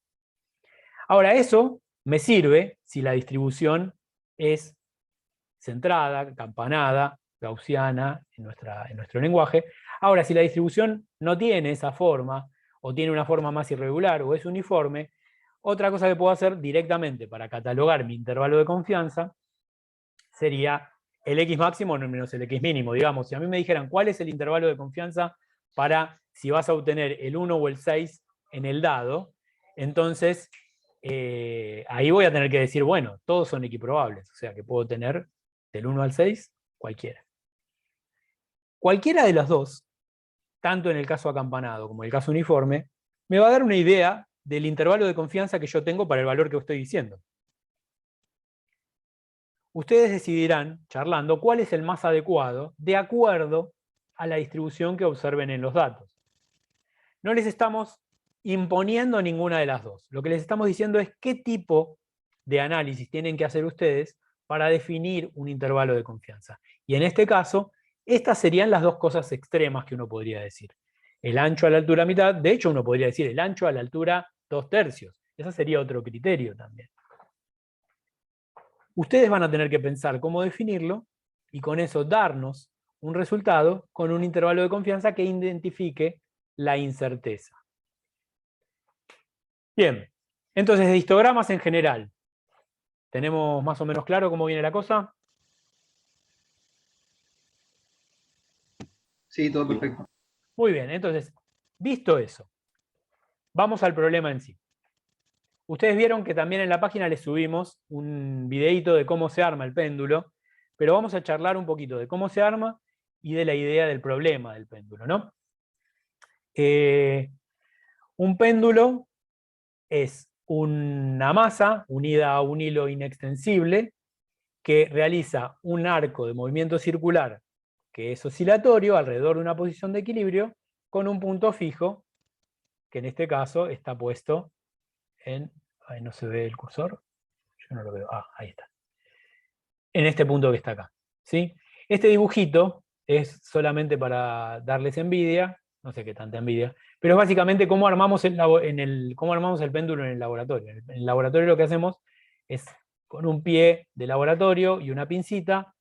Ahora, eso me sirve si la distribución es centrada, campanada, gaussiana en nuestro lenguaje. Ahora, si la distribución no tiene esa forma, o tiene una forma más irregular, o es uniforme, otra cosa que puedo hacer directamente para catalogar mi intervalo de confianza sería el X máximo menos el X mínimo. Digamos, si a mí me dijeran cuál es el intervalo de confianza para si vas a obtener el 1 o el 6 en el dado, entonces ahí voy a tener que decir, bueno, todos son equiprobables, o sea que puedo tener del 1 al 6, cualquiera. Cualquiera de las dos, tanto en el caso acampanado como en el caso uniforme, me va a dar una idea del intervalo de confianza que yo tengo para el valor que estoy diciendo. Ustedes decidirán, charlando, cuál es el más adecuado de acuerdo a la distribución que observen en los datos. No les estamos imponiendo ninguna de las dos. Lo que les estamos diciendo es qué tipo de análisis tienen que hacer ustedes para definir un intervalo de confianza. Y en este caso, estas serían las dos cosas extremas que uno podría decir. El ancho a la altura mitad, de hecho uno podría decir el ancho a la altura 2/3. Ese sería otro criterio también. Ustedes van a tener que pensar cómo definirlo y con eso darnos un resultado con un intervalo de confianza que identifique la incerteza. Bien, entonces de histogramas en general, ¿tenemos más o menos claro cómo viene la cosa? Sí, todo perfecto. Muy bien, entonces, visto eso, vamos al problema en sí. Ustedes vieron que también en la página les subimos un videíto de cómo se arma el péndulo, pero vamos a charlar un poquito de cómo se arma y de la idea del problema del péndulo, ¿no? Un péndulo es una masa unida a un hilo inextensible que realiza un arco de movimiento circular que es oscilatorio alrededor de una posición de equilibrio con un punto fijo, que en este caso está puesto en... Ahí no se ve el cursor. Yo no lo veo. Ah, ahí está. En este punto que está acá. ¿Sí? Este dibujito es solamente para darles envidia, no sé qué tanta envidia, pero es básicamente cómo armamos cómo armamos el péndulo en el laboratorio. En el laboratorio lo que hacemos es con un pie de laboratorio y una pincita,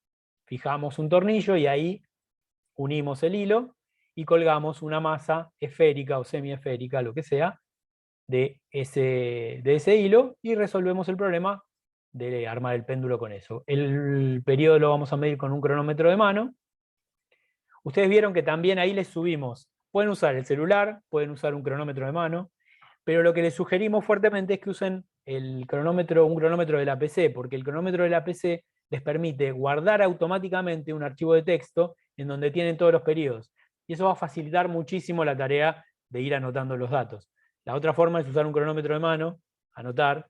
fijamos un tornillo y ahí unimos el hilo y colgamos una masa esférica o semiesférica, lo que sea, de ese hilo y resolvemos el problema de armar el péndulo con eso. El periodo lo vamos a medir con un cronómetro de mano. Ustedes vieron que también ahí les subimos, pueden usar el celular, pueden usar un cronómetro de mano, pero lo que les sugerimos fuertemente es que usen un cronómetro de la PC, porque el cronómetro de la PC les permite guardar automáticamente un archivo de texto en donde tienen todos los periodos. Y eso va a facilitar muchísimo la tarea de ir anotando los datos. La otra forma es usar un cronómetro de mano, anotar,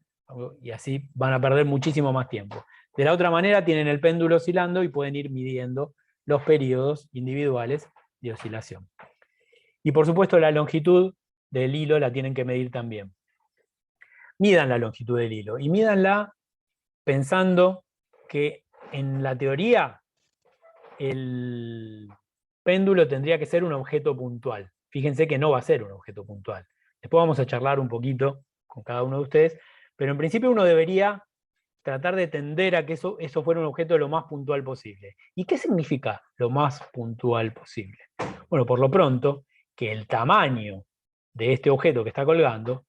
y así van a perder muchísimo más tiempo. De la otra manera tienen el péndulo oscilando y pueden ir midiendo los periodos individuales de oscilación. Y por supuesto la longitud del hilo la tienen que medir también. Midan la longitud del hilo y mídanla pensando que en la teoría el péndulo tendría que ser un objeto puntual. Fíjense que no va a ser un objeto puntual. Después vamos a charlar un poquito con cada uno de ustedes, pero en principio uno debería tratar de tender a que eso fuera un objeto lo más puntual posible. ¿Y qué significa lo más puntual posible? Bueno, por lo pronto, que el tamaño de este objeto que está colgando,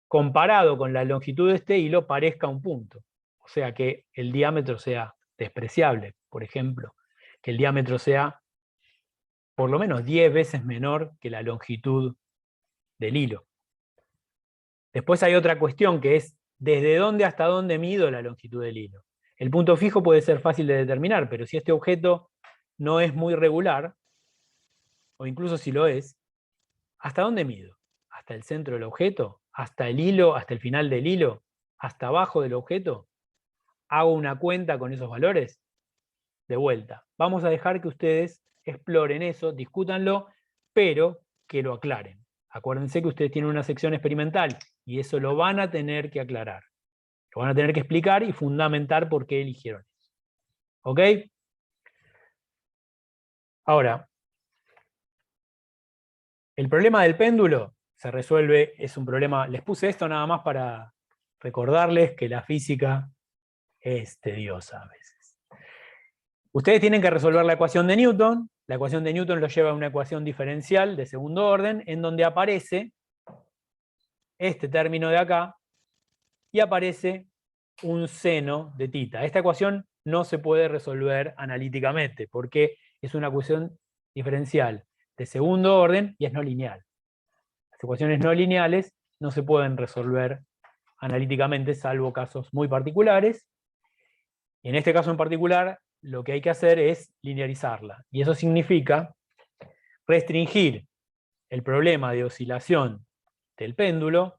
comparado con la longitud de este hilo, parezca un punto. O sea, que el diámetro sea despreciable, por ejemplo, que el diámetro sea por lo menos 10 veces menor que la longitud del hilo. Después hay otra cuestión que es ¿desde dónde hasta dónde mido la longitud del hilo? El punto fijo puede ser fácil de determinar, pero si este objeto no es muy regular, o incluso si lo es, ¿hasta dónde mido? ¿Hasta el centro del objeto? ¿Hasta el hilo? ¿Hasta el final del hilo? ¿Hasta abajo del objeto? ¿Hago una cuenta con esos valores? De vuelta, vamos a dejar que ustedes exploren eso, discútanlo, pero que lo aclaren. Acuérdense que ustedes tienen una sección experimental y eso lo van a tener que aclarar. Lo van a tener que explicar y fundamentar por qué eligieron eso. ¿Ok? Ahora, el problema del péndulo se resuelve, es un problema, les puse esto nada más para recordarles que la física es tediosa a veces. Ustedes tienen que resolver la ecuación de Newton. La ecuación de Newton lo lleva a una ecuación diferencial de segundo orden, en donde aparece este término de acá, y aparece un seno de tita. Esta ecuación no se puede resolver analíticamente, porque es una ecuación diferencial de segundo orden y es no lineal. Las ecuaciones no lineales no se pueden resolver analíticamente, salvo casos muy particulares. Y en este caso en particular, lo que hay que hacer es linearizarla. Y eso significa restringir el problema de oscilación del péndulo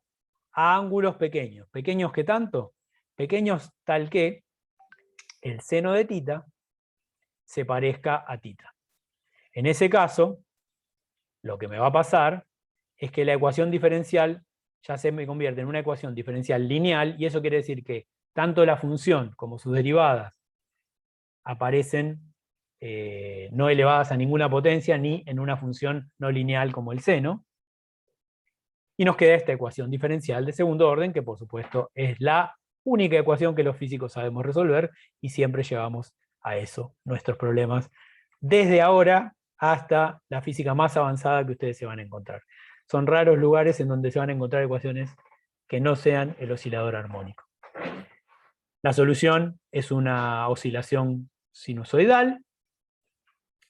a ángulos pequeños. ¿Pequeños qué tanto? Pequeños tal que el seno de tita se parezca a tita. En ese caso, lo que me va a pasar es que la ecuación diferencial ya se me convierte en una ecuación diferencial lineal, y eso quiere decir que tanto la función como sus derivadas aparecen no elevadas a ninguna potencia, ni en una función no lineal como el seno. Y nos queda esta ecuación diferencial de segundo orden, que por supuesto es la única ecuación que los físicos sabemos resolver, y siempre llevamos a eso nuestros problemas, desde ahora hasta la física más avanzada que ustedes se van a encontrar. Son raros lugares en donde se van a encontrar ecuaciones que no sean el oscilador armónico. La solución es una oscilación sinusoidal,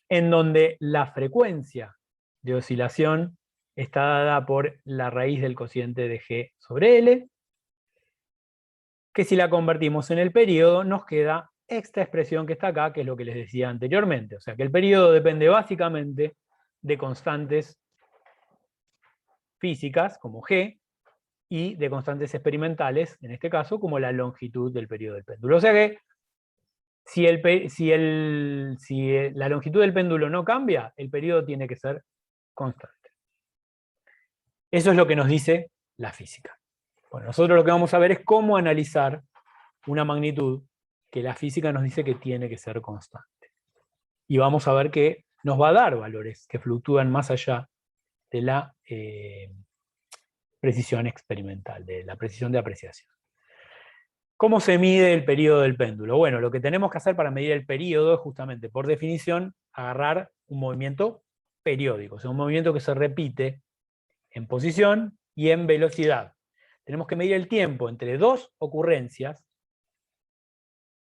en donde la frecuencia de oscilación está dada por la raíz del cociente de G sobre L, que si la convertimos en el periodo nos queda esta expresión que está acá, que es lo que les decía anteriormente. O sea que el periodo depende básicamente de constantes físicas, como G, y de constantes experimentales, en este caso, como la longitud del periodo del péndulo. O sea que si la longitud del péndulo no cambia, el periodo tiene que ser constante. Eso es lo que nos dice la física. Bueno, nosotros lo que vamos a ver es cómo analizar una magnitud que la física nos dice que tiene que ser constante. Y vamos a ver que nos va a dar valores que fluctúan más allá de la precisión experimental, de la precisión de apreciación. ¿Cómo se mide el periodo del péndulo? Bueno, lo que tenemos que hacer para medir el periodo es justamente, por definición, agarrar un movimiento periódico, o sea, un movimiento que se repite en posición y en velocidad. Tenemos que medir el tiempo entre dos ocurrencias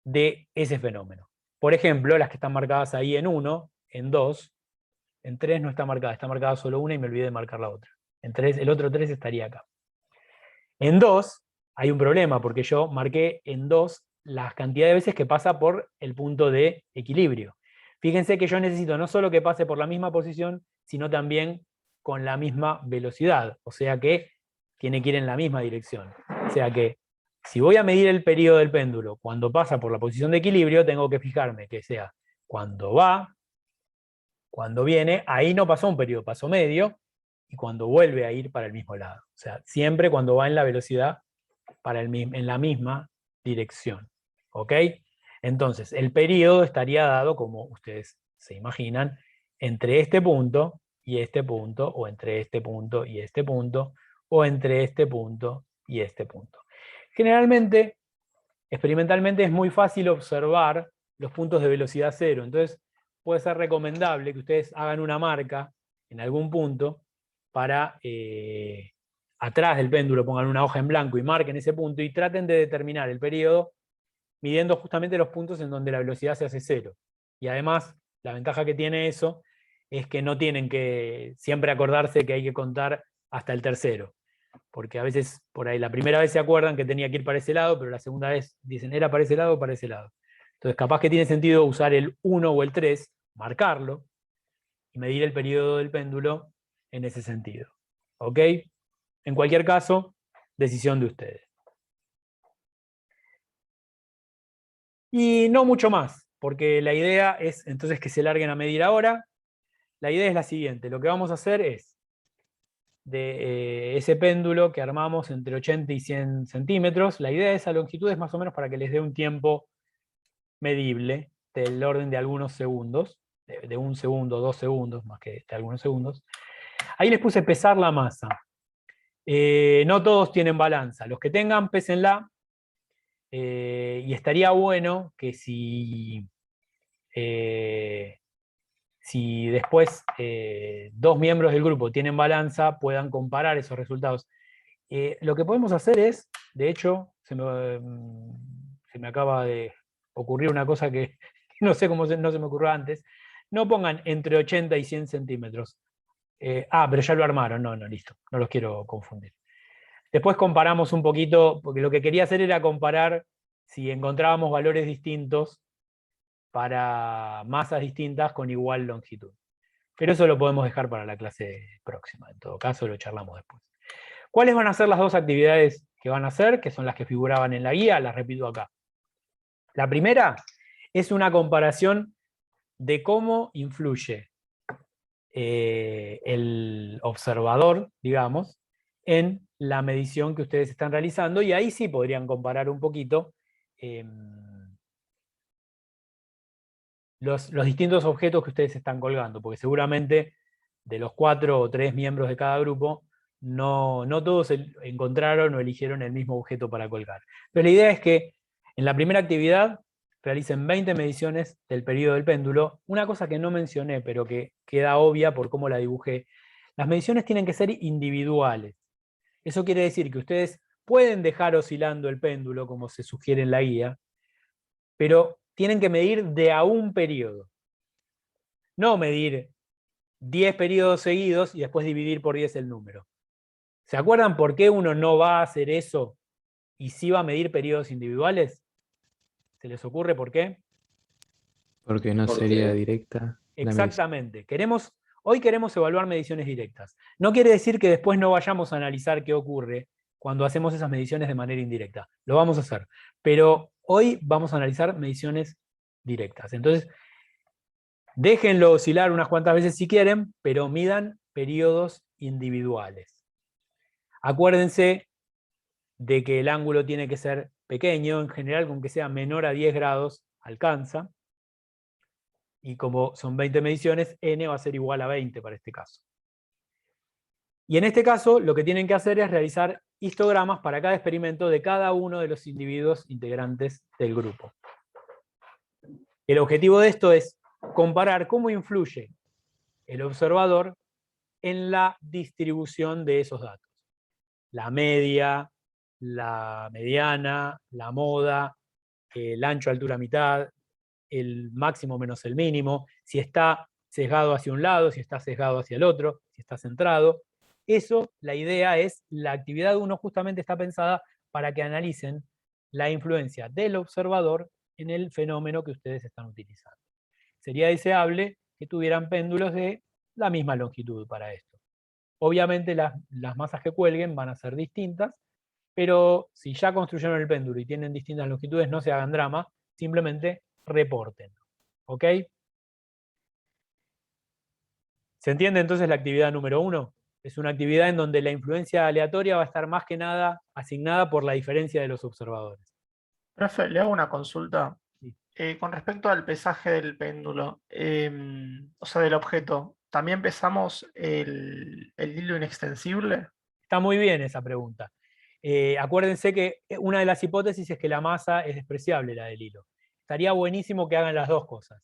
de ese fenómeno. Por ejemplo, las que están marcadas ahí en 1, en 2, en 3 no está marcada solo una y me olvidé de marcar la otra. En 3, el otro 3 estaría acá. En 2 hay un problema, porque yo marqué en 2 la cantidad de veces que pasa por el punto de equilibrio. Fíjense que yo necesito no solo que pase por la misma posición, sino también con la misma velocidad. O sea que tiene que ir en la misma dirección. O sea que si voy a medir el periodo del péndulo cuando pasa por la posición de equilibrio, tengo que fijarme que sea cuando va, cuando viene, ahí no pasó un periodo, pasó medio, y cuando vuelve a ir para el mismo lado. O sea, siempre cuando va en la velocidad en la misma dirección. ¿Ok? Entonces, el periodo estaría dado, como ustedes se imaginan, entre este punto y este punto, o entre este punto y este punto, o entre este punto y este punto. Generalmente, experimentalmente es muy fácil observar los puntos de velocidad cero, entonces puede ser recomendable que ustedes hagan una marca en algún punto para atrás del péndulo, pongan una hoja en blanco y marquen ese punto y traten de determinar el periodo midiendo justamente los puntos en donde la velocidad se hace cero. Y además, la ventaja que tiene eso es que no tienen que siempre acordarse que hay que contar hasta el tercero. porque a veces por ahí la primera vez se acuerdan que tenía que ir para ese lado, pero la segunda vez dicen, ¿era para ese lado o para ese lado? Entonces capaz que tiene sentido usar el 1 o el 3, marcarlo, y medir el periodo del péndulo en ese sentido. ¿Ok? En cualquier caso, decisión de ustedes. Y no mucho más, porque la idea es entonces que se larguen a medir ahora. La idea es la siguiente, lo que vamos a hacer es de ese péndulo que armamos entre 80 y 100 centímetros, la idea de esa longitud es más o menos para que les dé un tiempo medible del orden de algunos segundos, de 1 segundo, 2 segundos, más que de algunos segundos. Ahí les puse pesar la masa. No todos tienen balanza, los que tengan, pésenla, y estaría bueno que si después 2 miembros del grupo tienen balanza, puedan comparar esos resultados. Lo que podemos hacer es, de hecho, se me acaba de ocurrir una cosa que no sé cómo no se me ocurrió antes. No pongan entre 80 y 100 centímetros. Pero ya lo armaron. No, listo. No los quiero confundir. Después comparamos un poquito, porque lo que quería hacer era comparar si encontrábamos valores distintos para masas distintas con igual longitud. Pero eso lo podemos dejar para la clase próxima. En todo caso, lo charlamos después. ¿Cuáles van a ser las 2 actividades que van a hacer? Que son las que figuraban en la guía, las repito acá. La primera es una comparación de cómo influye el observador, digamos, en la medición que ustedes están realizando, y ahí sí podrían comparar un poquito los distintos objetos que ustedes están colgando, porque seguramente de los 4 o 3 miembros de cada grupo, no todos encontraron o eligieron el mismo objeto para colgar. Pero la idea es que en la primera actividad realicen 20 mediciones del periodo del péndulo. Una cosa que no mencioné, pero que queda obvia por cómo la dibujé, las mediciones tienen que ser individuales. Eso quiere decir que ustedes pueden dejar oscilando el péndulo, como se sugiere en la guía, pero tienen que medir de a un periodo. No medir 10 periodos seguidos y después dividir por 10 el número. ¿Se acuerdan por qué uno no va a hacer eso y sí va a medir periodos individuales? ¿Se les ocurre por qué? Porque no sería directa la medición. Exactamente. Hoy queremos evaluar mediciones directas. No quiere decir que después no vayamos a analizar qué ocurre cuando hacemos esas mediciones de manera indirecta. Lo vamos a hacer. Pero hoy vamos a analizar mediciones directas. Entonces, déjenlo oscilar unas cuantas veces si quieren, pero midan periodos individuales. Acuérdense de que el ángulo tiene que ser pequeño, en general con que sea menor a 10 grados alcanza, y como son 20 mediciones, n va a ser igual a 20 para este caso. Y en este caso lo que tienen que hacer es realizar histogramas para cada experimento de cada uno de los individuos integrantes del grupo. El objetivo de esto es comparar cómo influye el observador en la distribución de esos datos. La media, la mediana, la moda, el ancho, altura, mitad, el máximo menos el mínimo, si está sesgado hacia un lado, si está sesgado hacia el otro, si está centrado. Eso, la idea es, la actividad 1 justamente está pensada para que analicen la influencia del observador en el fenómeno que ustedes están utilizando. Sería deseable que tuvieran péndulos de la misma longitud para esto. Obviamente las masas que cuelguen van a ser distintas, pero si ya construyeron el péndulo y tienen distintas longitudes, no se hagan drama, simplemente reporten. ¿Ok? ¿Se entiende entonces la actividad número 1? Es una actividad en donde la influencia aleatoria va a estar más que nada asignada por la diferencia de los observadores. Profe, le hago una consulta. Sí. Con respecto al pesaje del péndulo, o sea, del objeto, ¿también pesamos el hilo inextensible? Está muy bien esa pregunta. Acuérdense que una de las hipótesis es que la masa es despreciable, la del hilo. Estaría buenísimo que hagan las dos cosas.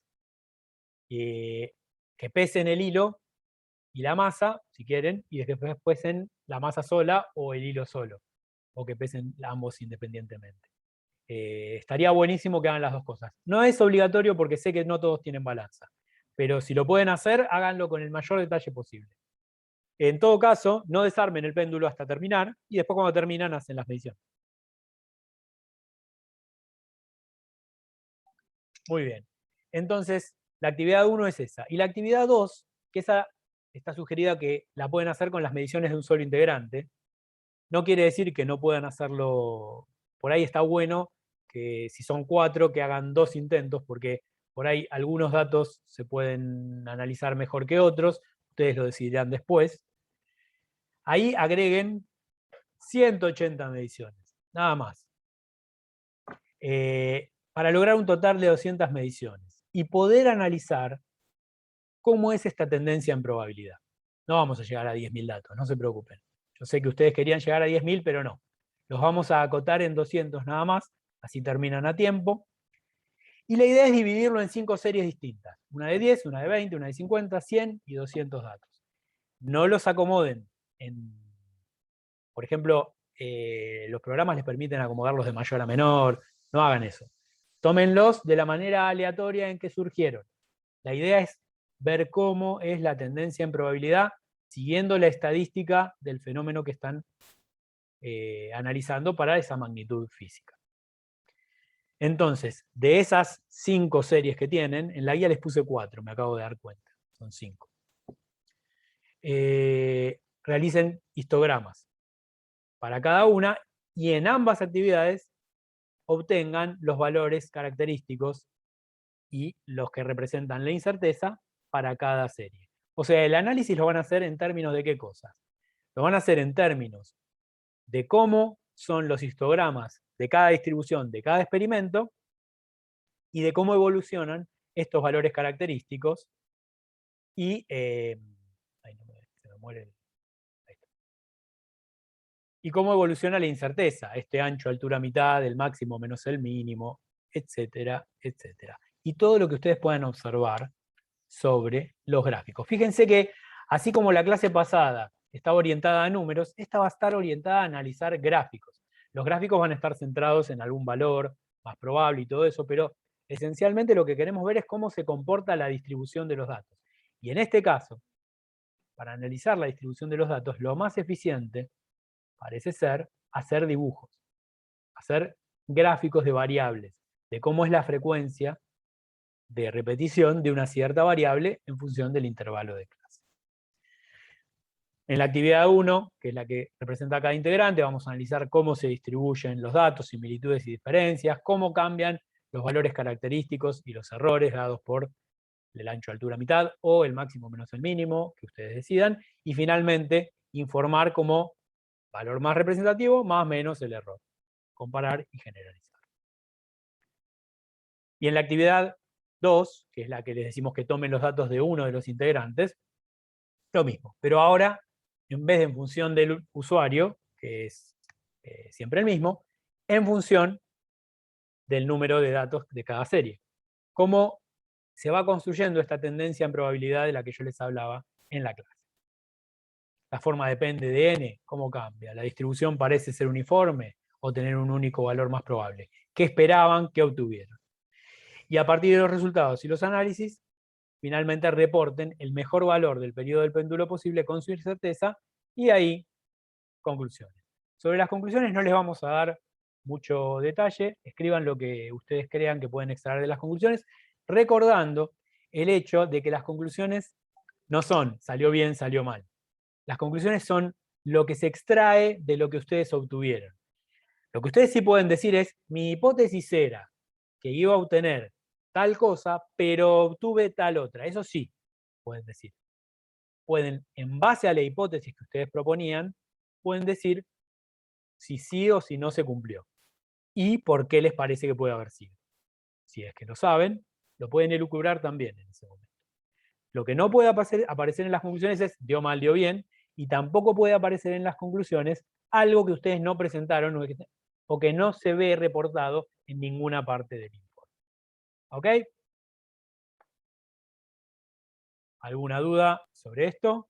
Que pesen el hilo y la masa, si quieren, y después pesen la masa sola o el hilo solo, o que pesen ambos independientemente. Estaría buenísimo que hagan las dos cosas. No es obligatorio porque sé que no todos tienen balanza, pero si lo pueden hacer, háganlo con el mayor detalle posible. En todo caso, no desarmen el péndulo hasta terminar, y después cuando terminan hacen las mediciones. Muy bien. Entonces, la actividad 1 es esa. Y la actividad 2, que esa está sugerida que la pueden hacer con las mediciones de un solo integrante. No quiere decir que no puedan hacerlo. Por ahí está bueno que si son 4, que hagan 2 intentos, porque por ahí algunos datos se pueden analizar mejor que otros. Ustedes lo decidirán después. Ahí agreguen 180 mediciones, nada más. Para lograr un total de 200 mediciones y poder analizar cómo es esta tendencia en probabilidad. No vamos a llegar a 10.000 datos, no se preocupen. Yo sé que ustedes querían llegar a 10.000, pero no. Los vamos a acotar en 200 nada más, así terminan a tiempo. Y la idea es dividirlo en 5 series distintas. Una de 10, una de 20, una de 50, 100 y 200 datos. No los acomoden en... Por ejemplo, los programas les permiten acomodarlos de mayor a menor. No hagan eso. Tómenlos de la manera aleatoria en que surgieron. La idea es ver cómo es la tendencia en probabilidad siguiendo la estadística del fenómeno que están analizando para esa magnitud física. Entonces, de esas 5 series que tienen, en la guía les puse 4, me acabo de dar cuenta, son 5. Realicen histogramas para cada una y en ambas actividades obtengan los valores característicos y los que representan la incerteza para cada serie. O sea, el análisis lo van a hacer en términos de qué cosas. Lo van a hacer en términos de cómo son los histogramas de cada distribución, de cada experimento, y de cómo evolucionan estos valores característicos y... se me muere y cómo evoluciona la incerteza, este ancho, altura, mitad, el máximo menos el mínimo, etcétera, etcétera. Y todo lo que ustedes puedan observar sobre los gráficos. Fíjense que, así como la clase pasada estaba orientada a números, esta va a estar orientada a analizar gráficos. Los gráficos van a estar centrados en algún valor más probable y todo eso, pero esencialmente lo que queremos ver es cómo se comporta la distribución de los datos. Y en este caso, para analizar la distribución de los datos, lo más eficiente parece ser hacer dibujos, hacer gráficos de variables, de cómo es la frecuencia de repetición de una cierta variable en función del intervalo de clase. En la actividad 1, que es la que representa cada integrante, vamos a analizar cómo se distribuyen los datos, similitudes y diferencias, cómo cambian los valores característicos y los errores dados por el ancho, altura, mitad, o el máximo menos el mínimo, que ustedes decidan, y finalmente informar como valor más representativo, más menos el error. Comparar y generalizar. Y en la actividad 2, que es la que les decimos que tomen los datos de uno de los integrantes, lo mismo. Pero ahora, en vez de en función del usuario, que es siempre el mismo, en función del número de datos de cada serie. ¿Cómo se va construyendo esta tendencia en probabilidad de la que yo les hablaba en la clase? La forma depende de n, ¿cómo cambia? La distribución parece ser uniforme o tener un único valor más probable. ¿Qué esperaban? ¿Qué obtuvieron? Y a partir de los resultados y los análisis, finalmente reporten el mejor valor del periodo del péndulo posible con su certeza, y ahí, conclusiones. Sobre las conclusiones no les vamos a dar mucho detalle, escriban lo que ustedes crean que pueden extraer de las conclusiones, recordando el hecho de que las conclusiones no son salió bien, salió mal. Las conclusiones son lo que se extrae de lo que ustedes obtuvieron. Lo que ustedes sí pueden decir es, mi hipótesis era que iba a obtener tal cosa, pero obtuve tal otra. Eso sí, pueden decir. Pueden, en base a la hipótesis que ustedes proponían, pueden decir si sí o si no se cumplió. Y por qué les parece que puede haber sido. Si es que lo saben, lo pueden elucubrar también en ese momento. Lo que no puede aparecer en las conclusiones es dio mal, dio bien, y tampoco puede aparecer en las conclusiones algo que ustedes no presentaron o que no se ve reportado en ninguna parte del informe. ¿Ok? ¿Alguna duda sobre esto?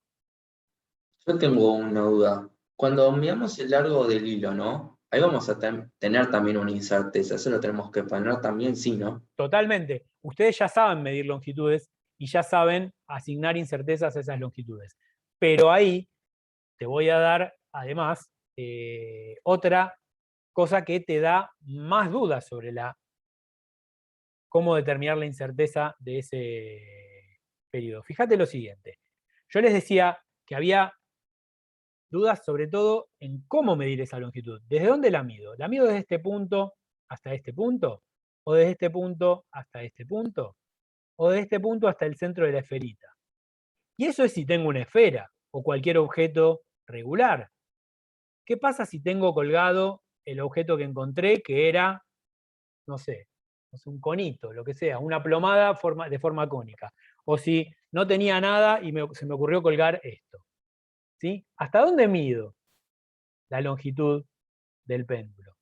Yo tengo una duda. Cuando miramos el largo del hilo, ¿no? Ahí vamos a tener también una incerteza. Eso lo tenemos que poner también, sí, ¿no? Totalmente. Ustedes ya saben medir longitudes y ya saben asignar incertezas a esas longitudes. Pero ahí te voy a dar, además, otra cosa que te da más dudas sobre cómo determinar la incerteza de ese periodo. Fíjate lo siguiente. Yo les decía que había dudas sobre todo en cómo medir esa longitud. ¿Desde dónde la mido? ¿La mido desde este punto hasta este punto? ¿O desde este punto hasta este punto? ¿O desde este punto hasta el centro de la esferita? Y eso es si tengo una esfera o cualquier objeto regular. ¿Qué pasa si tengo colgado el objeto que encontré, que era, no sé, un conito, lo que sea, una plomada de forma cónica? O si no tenía nada y se me ocurrió colgar esto. ¿Sí? ¿Hasta dónde mido la longitud del péndulo?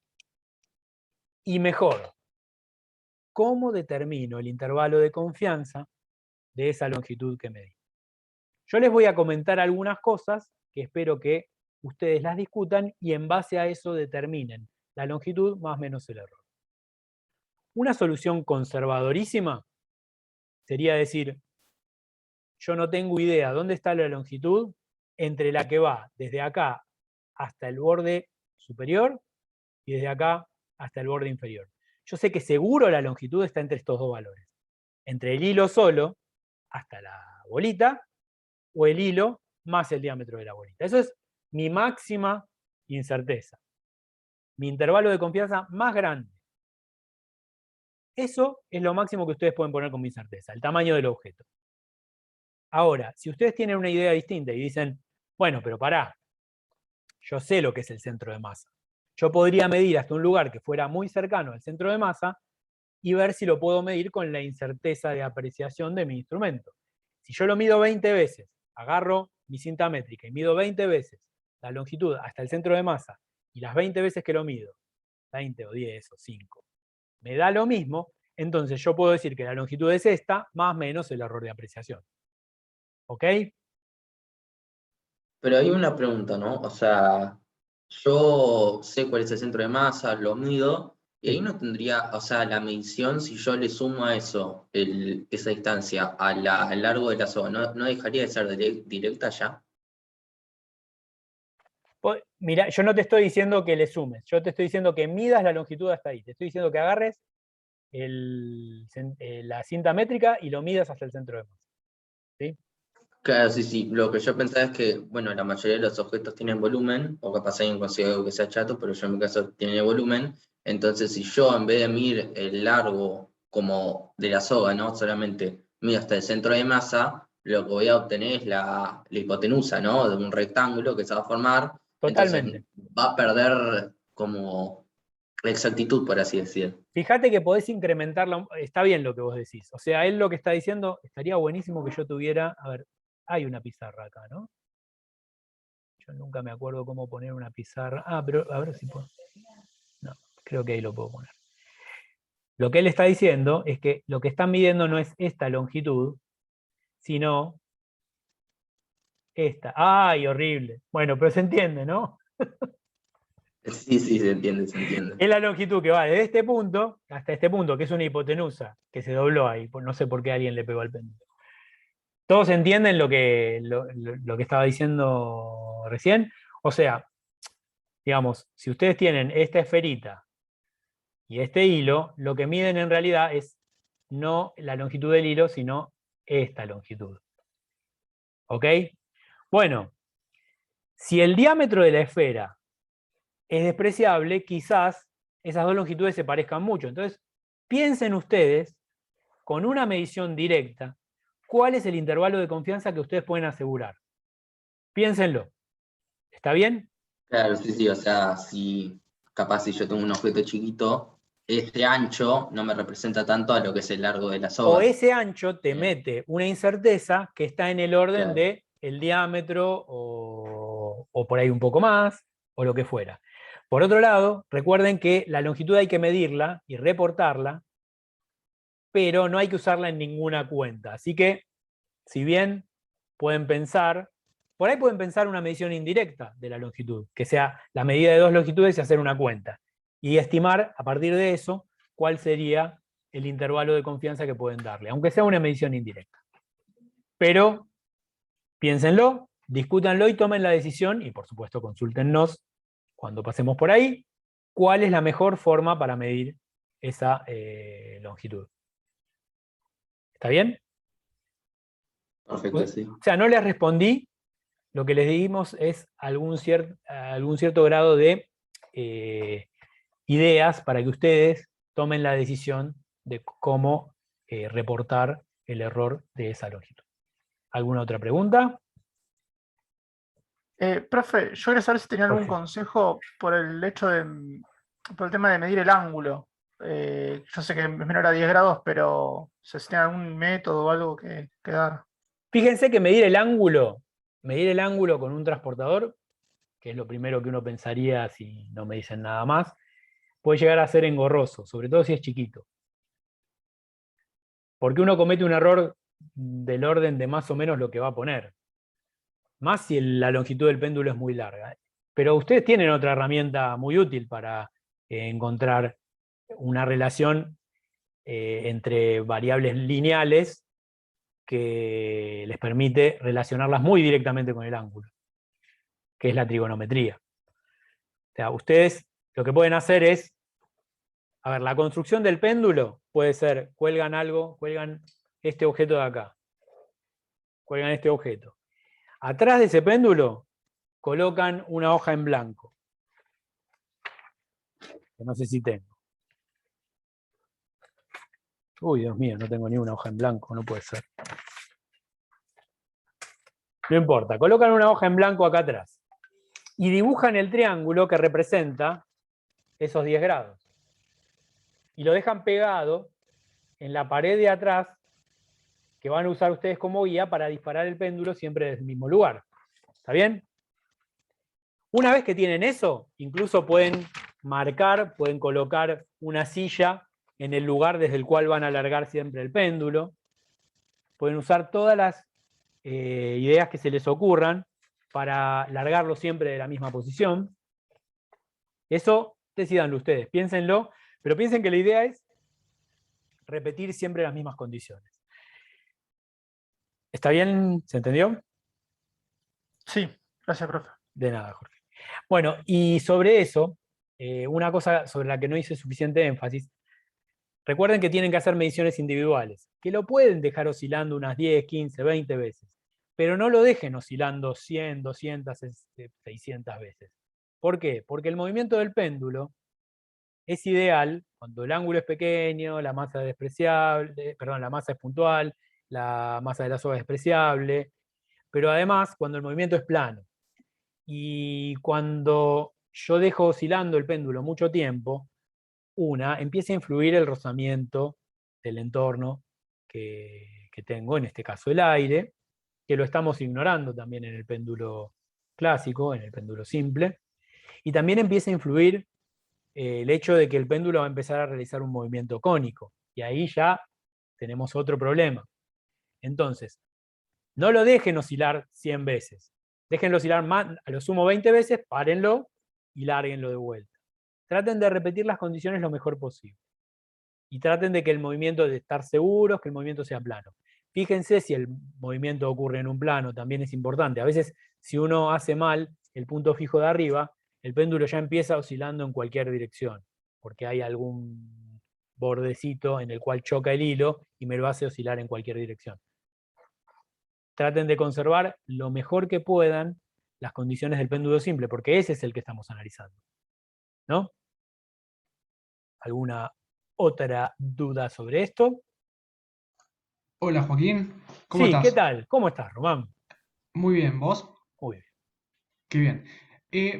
Y mejor, ¿cómo determino el intervalo de confianza de esa longitud que medí? Yo les voy a comentar algunas cosas que espero que ustedes las discutan y en base a eso determinen la longitud más o menos el error. Una solución conservadorísima sería decir, yo no tengo idea dónde está la longitud entre la que va desde acá hasta el borde superior y desde acá hasta el borde inferior. Yo sé que seguro la longitud está entre estos dos valores. Entre el hilo solo hasta la bolita o el hilo más el diámetro de la bolita. Eso es mi máxima incerteza. Mi intervalo de confianza más grande. Eso es lo máximo que ustedes pueden poner como incerteza, el tamaño del objeto. Ahora, si ustedes tienen una idea distinta y dicen, bueno, pero pará, yo sé lo que es el centro de masa. Yo podría medir hasta un lugar que fuera muy cercano al centro de masa y ver si lo puedo medir con la incerteza de apreciación de mi instrumento. Si yo lo mido 20 veces, agarro mi cinta métrica y mido 20 veces la longitud hasta el centro de masa, y las 20 veces que lo mido, 20 o 10 o 5, me da lo mismo, entonces yo puedo decir que la longitud es esta, más o menos el error de apreciación. ¿Ok? Pero hay una pregunta, ¿no? O sea, yo sé cuál es el centro de masa, lo mido, y ahí no tendría, o sea, la medición, si yo le sumo a eso, esa distancia al largo de la soga, ¿no dejaría de ser directa ya? Mira, yo no te estoy diciendo que le sumes, yo te estoy diciendo que midas la longitud hasta ahí. Te estoy diciendo que agarres la cinta métrica y lo midas hasta el centro de masa. ¿Sí? Claro, sí, sí. Lo que yo pensaba es que, bueno, la mayoría de los objetos tienen volumen, o capaz alguien consigue algo que sea chato, pero yo en mi caso tiene volumen. Entonces, si yo en vez de medir el largo como de la soga, ¿no? Solamente mido hasta el centro de masa, lo que voy a obtener es la hipotenusa, ¿no? De un rectángulo que se va a formar. Totalmente. Entonces, va a perder como la exactitud, por así decir. Fíjate que podés incrementarla, está bien lo que vos decís. O sea, él lo que está diciendo, estaría buenísimo que yo tuviera, a ver, hay una pizarra acá, ¿no? Yo nunca me acuerdo cómo poner una pizarra. Ah, pero a ver si puedo. No, creo que ahí lo puedo poner. Lo que él está diciendo es que lo que están midiendo no es esta longitud, sino esta. ¡Ay, horrible! Bueno, pero se entiende, ¿no? Sí, sí, se entiende, se entiende. Es la longitud que va desde este punto hasta este punto, que es una hipotenusa, que se dobló ahí. No sé por qué alguien le pegó al péndulo. ¿Todos entienden lo que estaba diciendo recién? O sea, digamos, si ustedes tienen esta esferita y este hilo, lo que miden en realidad es no la longitud del hilo, sino esta longitud. ¿Ok? Bueno, si el diámetro de la esfera es despreciable, quizás esas dos longitudes se parezcan mucho. Entonces, piensen ustedes, con una medición directa, cuál es el intervalo de confianza que ustedes pueden asegurar. Piénsenlo. ¿Está bien? Claro, sí, sí, o sea, si capaz si yo tengo un objeto chiquito, este ancho no me representa tanto a lo que es el largo de la soga. O ese ancho te mete una incerteza que está en el orden Claro. de el diámetro o por ahí un poco más, o lo que fuera. Por otro lado, recuerden que la longitud hay que medirla y reportarla, pero no hay que usarla en ninguna cuenta. Así que, si bien pueden pensar, por ahí pueden pensar una medición indirecta de la longitud, que sea la medida de dos longitudes y hacer una cuenta. Y estimar, a partir de eso, cuál sería el intervalo de confianza que pueden darle, aunque sea una medición indirecta. Pero, piénsenlo, discútanlo y tomen la decisión, y por supuesto consúltennos cuando pasemos por ahí, cuál es la mejor forma para medir esa longitud. ¿Está bien? Perfecto, sí. O sea, no les respondí, lo que les dimos es algún cierto grado de ideas para que ustedes tomen la decisión de cómo reportar el error de esa longitud. ¿Alguna otra pregunta? Profe, yo quería saber si tenía algún Jorge. consejo por el hecho por el tema de medir el ángulo. Yo sé que es menor a 10 grados, pero si tiene algún método o algo que dar. Fíjense que medir el ángulo con un transportador, que es lo primero que uno pensaría si no me dicen nada más, puede llegar a ser engorroso, sobre todo si es chiquito. Porque uno comete un error del orden de más o menos lo que va a poner. Más si la longitud del péndulo es muy larga. Pero ustedes tienen otra herramienta muy útil para encontrar una relación entre variables lineales que les permite relacionarlas muy directamente con el ángulo, que es la trigonometría. O sea, ustedes lo que pueden hacer es, a ver, la construcción del péndulo puede ser, cuelgan este objeto de acá, cuelgan este objeto. Atrás de ese péndulo colocan una hoja en blanco, que no sé si tengo. Uy, Dios mío, no tengo ni una hoja en blanco, no puede ser. No importa, colocan una hoja en blanco acá atrás y dibujan el triángulo que representa esos 10 grados. Y lo dejan pegado en la pared de atrás que van a usar ustedes como guía para disparar el péndulo siempre desde el mismo lugar. ¿Está bien? Una vez que tienen eso, incluso pueden marcar, pueden colocar una silla en el lugar desde el cual van a alargar siempre el péndulo. Pueden usar todas las ideas que se les ocurran para largarlo siempre de la misma posición. Eso decídanlo ustedes, piénsenlo, pero piensen que la idea es repetir siempre las mismas condiciones. ¿Está bien? ¿Se entendió? Sí, gracias, profe. De nada, Jorge. Bueno, y sobre eso, una cosa sobre la que no hice suficiente énfasis, recuerden que tienen que hacer mediciones individuales, que lo pueden dejar oscilando unas 10, 15, 20 veces, pero no lo dejen oscilando 100, 200, 600 veces. ¿Por qué? Porque el movimiento del péndulo es ideal cuando el ángulo es pequeño, la masa es despreciable, perdón, la masa es puntual, la masa de la soga es despreciable, pero además cuando el movimiento es plano. Y cuando yo dejo oscilando el péndulo mucho tiempo, empieza a influir el rozamiento del entorno que tengo, en este caso el aire, que lo estamos ignorando también en el péndulo clásico, en el péndulo simple, y también empieza a influir el hecho de que el péndulo va a empezar a realizar un movimiento cónico, y ahí ya tenemos otro problema. Entonces, no lo dejen oscilar 100 veces. Déjenlo oscilar más, a lo sumo 20 veces, párenlo y lárguenlo de vuelta. Traten de repetir las condiciones lo mejor posible. Y traten de que el movimiento, de estar seguros, que el movimiento sea plano. Fíjense si el movimiento ocurre en un plano, también es importante. A veces, si uno hace mal el punto fijo de arriba, el péndulo ya empieza oscilando en cualquier dirección, porque hay algún bordecito en el cual choca el hilo y me lo hace oscilar en cualquier dirección. Traten de conservar lo mejor que puedan las condiciones del péndulo simple, porque ese es el que estamos analizando. ¿No? ¿Alguna otra duda sobre esto? Hola Joaquín, ¿cómo Sí, ¿qué estás? tal? ¿Cómo estás, Román? Muy bien, ¿vos? Muy bien. Qué bien.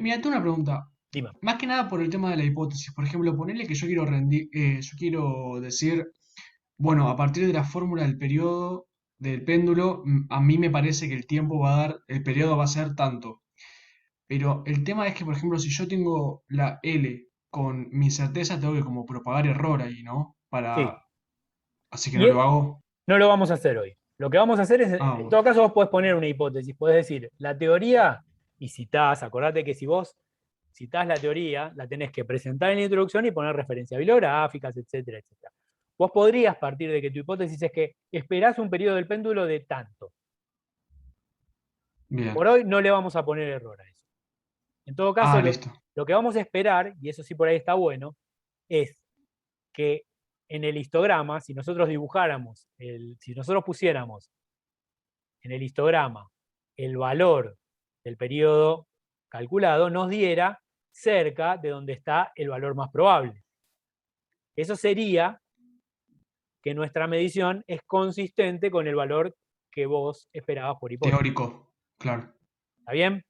Mira, tengo una pregunta. Dime. Más que nada por el tema de la hipótesis. Por ejemplo, ponerle que yo quiero yo quiero decir, bueno, a partir de la fórmula del periodo del péndulo, a mí me parece que el tiempo va a dar, el periodo va a ser tanto. Pero el tema es que, por ejemplo, si yo tengo la L con mi certeza, tengo que como propagar error ahí, ¿no? Sí. Así que Y no lo hago. no lo vamos a hacer hoy. Lo que vamos a hacer es, Ah, en bueno. todo caso, vos podés poner una hipótesis, podés decir, la teoría, y citás, acordate que si vos citás la teoría, la tenés que presentar en la introducción y poner referencias bibliográficas, etcétera, etcétera. Vos podrías partir de que tu hipótesis es que esperás un periodo del péndulo de tanto. Bien. Por hoy no le vamos a poner error a eso. En todo caso, Listo. lo que vamos a esperar, y eso sí por ahí está bueno, es que en el histograma, si nosotros dibujáramos, si nosotros pusiéramos en el histograma el valor del periodo calculado, nos diera cerca de donde está el valor más probable. Eso sería que nuestra medición es consistente con el valor que vos esperabas por hipótesis. Teórico. Claro. ¿Está bien?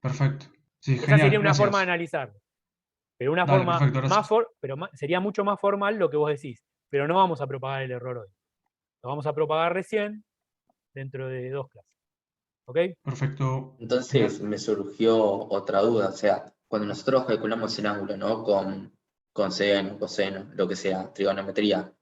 Perfecto. Sí, Esa genial. sería una forma de Gracias. analizarlo. Pero una Dale, forma perfecto, gracias. sería mucho más formal lo que vos decís. Pero no vamos a propagar el error hoy. Lo vamos a propagar recién, dentro de 2 clases. ¿Ok? Perfecto. Entonces Bien. me surgió otra duda, o sea, cuando nosotros calculamos el ángulo, ¿no? Con seno, coseno, lo que sea, trigonometría,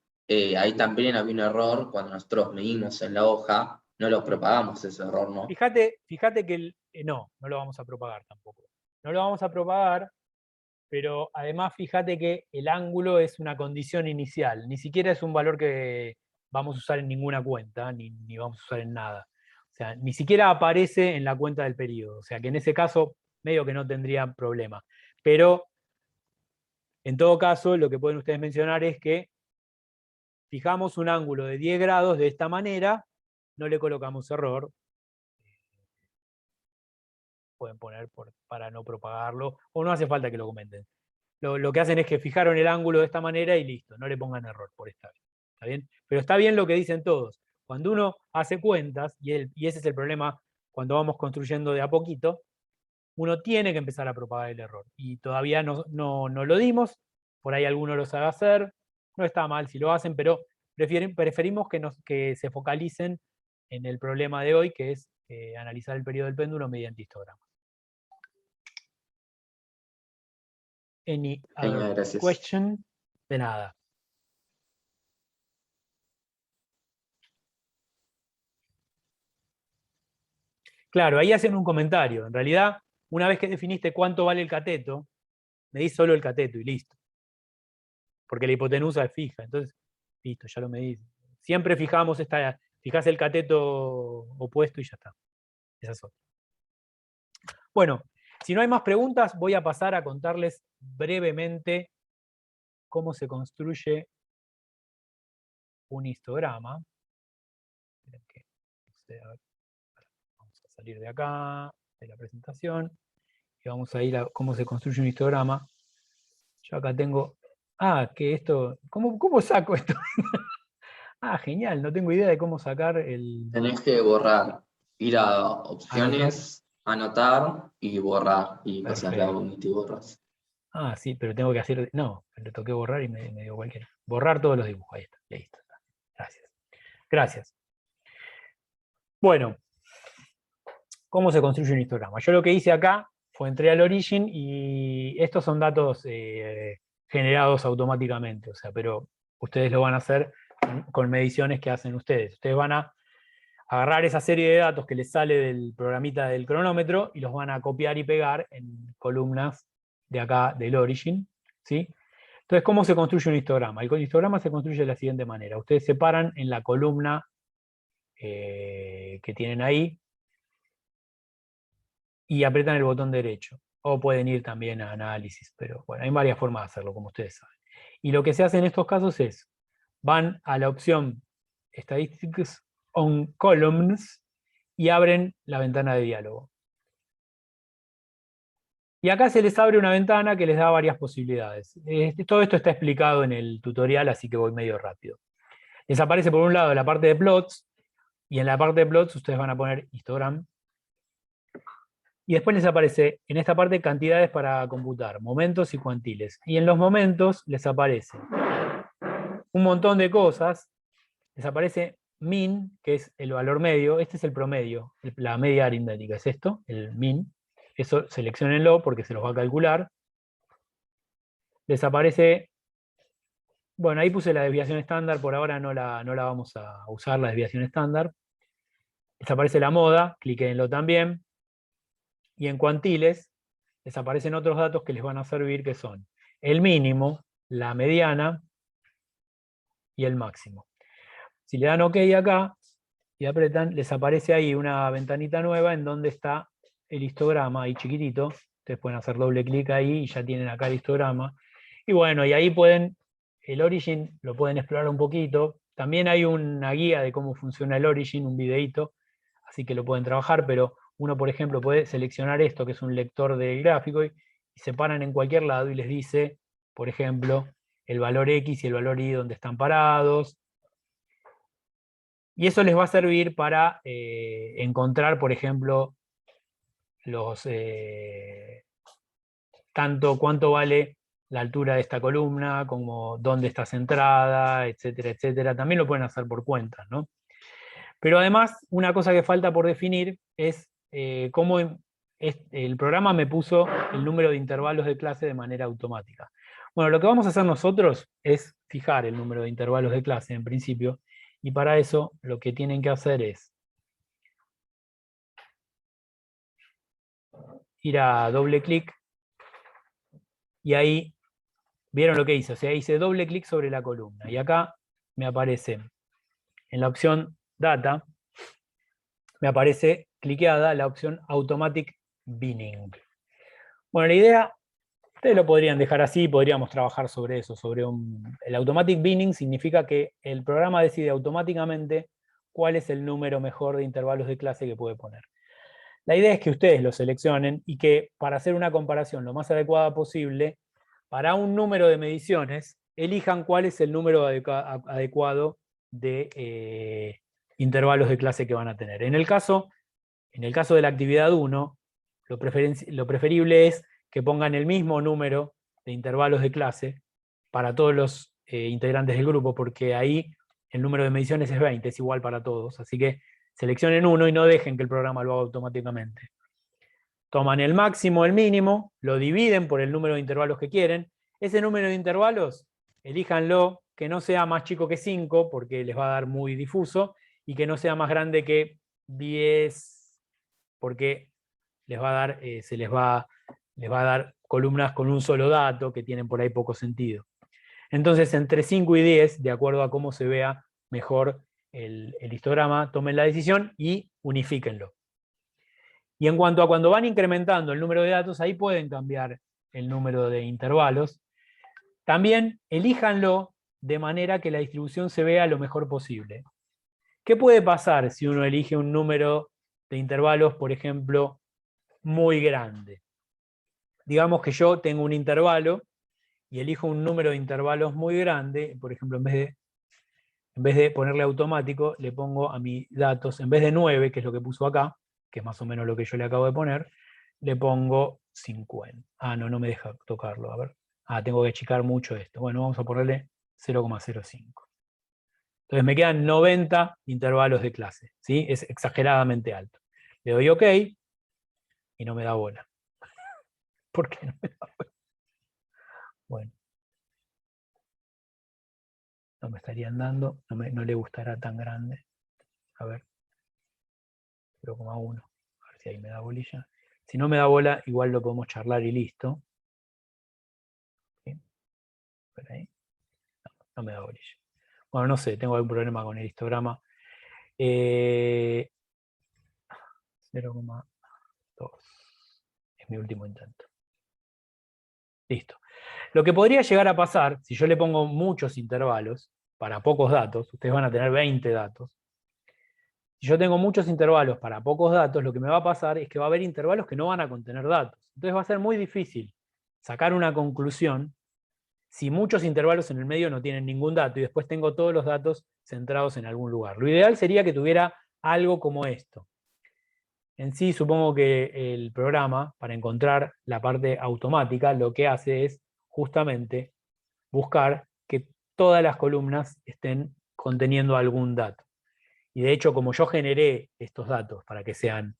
ahí también había un error, cuando nosotros medimos en la hoja, no lo propagamos ese error, ¿no? Fíjate que no lo vamos a propagar tampoco. No lo vamos a propagar, pero además fíjate que el ángulo es una condición inicial, ni siquiera es un valor que vamos a usar en ninguna cuenta, ni vamos a usar en nada. O sea, ni siquiera aparece en la cuenta del periodo. O sea, que en ese caso, medio que no tendría problema. Pero, en todo caso, lo que pueden ustedes mencionar es que fijamos un ángulo de 10 grados de esta manera, no le colocamos error, pueden poner para no propagarlo, o no hace falta que lo comenten. Lo que hacen es que fijaron el ángulo de esta manera y listo, no le pongan error por esta vez. ¿Está bien? Pero está bien lo que dicen todos. Cuando uno hace cuentas, y ese es el problema cuando vamos construyendo de a poquito, uno tiene que empezar a propagar el error. Y todavía no lo dimos, por ahí alguno lo sabe hacer, no está mal si lo hacen, pero preferimos que se focalicen en el problema de hoy, que es analizar el periodo del péndulo mediante histogramas. Any Genial, other gracias. question? De nada. Claro, ahí hacen un comentario. En realidad, una vez que definiste cuánto vale el cateto, medís solo el cateto y listo. Porque la hipotenusa es fija. Entonces, listo, ya lo medís. Siempre fijás el cateto opuesto y ya está. Esa es otra. Bueno, si no hay más preguntas, voy a pasar a contarles brevemente cómo se construye un histograma. Vamos a salir de acá, de la presentación, y vamos a ir a cómo se construye un histograma. Yo acá tengo... que esto... ¿Cómo saco esto? Genial, no tengo idea de cómo sacar el... Tenés que borrar, ir a opciones, anotar y borrar, y pasas la Perfecto. bonita y borras. Sí, pero tengo que hacer... No, le toqué borrar y me dio cualquiera. Borrar todos los dibujos, ahí está, listo. Gracias. Gracias. Bueno, ¿cómo se construye un histograma? Yo lo que hice acá fue entré al origin y estos son datos generados automáticamente, o sea, pero ustedes lo van a hacer con mediciones que hacen ustedes. Ustedes van a agarrar esa serie de datos que les sale del programita del cronómetro y los van a copiar y pegar en columnas de acá del origin, ¿sí? Entonces, ¿cómo se construye un histograma? El histograma se construye de la siguiente manera. Ustedes separan en la columna que tienen ahí y aprietan el botón derecho. O pueden ir también a análisis, pero bueno, hay varias formas de hacerlo, como ustedes saben. Y lo que se hace en estos casos es, van a la opción Statistics on Columns y abren la ventana de diálogo. Y acá se les abre una ventana que les da varias posibilidades. Todo esto está explicado en el tutorial, así que voy medio rápido. Les aparece por un lado la parte de plots, y en la parte de plots ustedes van a poner histogram. Y después les aparece en esta parte cantidades para computar, momentos y cuantiles. Y en los momentos les aparece un montón de cosas. Les aparece min, que es el valor medio. Este es el promedio, la media aritmética. Es esto, el min. Eso selecciónenlo porque se los va a calcular. Les aparece... Bueno, ahí puse la desviación estándar. Por ahora no la vamos a usar, la desviación estándar. Les aparece la moda. Cliquenlo también. Y en cuantiles les aparecen otros datos que les van a servir, que son el mínimo, la mediana y el máximo. Si le dan OK acá, y apretan, les aparece ahí una ventanita nueva en donde está el histograma, ahí chiquitito. Ustedes pueden hacer doble clic ahí y ya tienen acá el histograma. Y bueno, y ahí pueden, el Origin lo pueden explorar un poquito. También hay una guía de cómo funciona el Origin, un videíto, así que lo pueden trabajar, pero uno, por ejemplo, puede seleccionar esto, que es un lector del gráfico, y se paran en cualquier lado y les dice, por ejemplo, el valor X y el valor Y donde están parados. Y eso les va a servir para encontrar, por ejemplo, tanto cuánto vale la altura de esta columna, como dónde está centrada, etcétera, etcétera. También lo pueden hacer por cuentas, ¿no? Pero además, una cosa que falta por definir es cómo el programa me puso el número de intervalos de clase de manera automática. Bueno, lo que vamos a hacer nosotros es fijar el número de intervalos de clase en principio, y para eso lo que tienen que hacer es ir a doble clic, y ahí, ¿vieron lo que hice? O sea, hice doble clic sobre la columna, y acá me aparece, en la opción Data, me aparece cliqueada la opción Automatic Binning. Bueno, la idea, ustedes lo podrían dejar así, podríamos trabajar sobre eso, el Automatic Binning significa que el programa decide automáticamente cuál es el número mejor de intervalos de clase que puede poner. La idea es que ustedes lo seleccionen y que para hacer una comparación lo más adecuada posible, para un número de mediciones, elijan cuál es el número adecuado de intervalos de clase que van a tener. En el caso de la actividad 1, lo preferible es que pongan el mismo número de intervalos de clase para todos los integrantes del grupo, porque ahí el número de mediciones es 20, es igual para todos. Así que seleccionen uno y no dejen que el programa lo haga automáticamente. Toman el máximo, el mínimo, lo dividen por el número de intervalos que quieren. Ese número de intervalos, elíjanlo que no sea más chico que 5, porque les va a dar muy difuso, y que no sea más grande que 10, porque les va a dar, les va a dar columnas con un solo dato que tienen por ahí poco sentido. Entonces, entre 5 y 10, de acuerdo a cómo se vea mejor el histograma, tomen la decisión y unifíquenlo. Y en cuanto a cuando van incrementando el número de datos, ahí pueden cambiar el número de intervalos. También elíjanlo de manera que la distribución se vea lo mejor posible. ¿Qué puede pasar si uno elige un número de intervalos, por ejemplo, muy grande? Digamos que yo tengo un intervalo y elijo un número de intervalos muy grande, por ejemplo, en vez de ponerle automático, le pongo a mis datos, en vez de 9, que es lo que puso acá, que es más o menos lo que yo le acabo de poner, le pongo 50. Ah, no me deja tocarlo, a ver. Ah, tengo que achicar mucho esto. Bueno, vamos a ponerle 0,05. Entonces me quedan 90 intervalos de clase, ¿sí? Es exageradamente alto. Le doy OK y no me da bola. ¿Por qué no me da bola? Bueno. No me estarían dando, no le gustará tan grande. A ver. 0,1. A ver si ahí me da bolilla. Si no me da bola, igual lo podemos charlar y listo. ¿Sí? Por ahí. No me da bolilla. Bueno, no sé, tengo algún problema con el histograma. 0,2. Es mi último intento. Listo. Lo que podría llegar a pasar, si yo le pongo muchos intervalos, para pocos datos, ustedes van a tener 20 datos. Si yo tengo muchos intervalos para pocos datos, lo que me va a pasar es que va a haber intervalos que no van a contener datos. Entonces va a ser muy difícil sacar una conclusión si muchos intervalos en el medio no tienen ningún dato y después tengo todos los datos centrados en algún lugar. Lo ideal sería que tuviera algo como esto. En sí, supongo que el programa, para encontrar la parte automática, lo que hace es justamente buscar que todas las columnas estén conteniendo algún dato. Y de hecho, como yo generé estos datos para que sean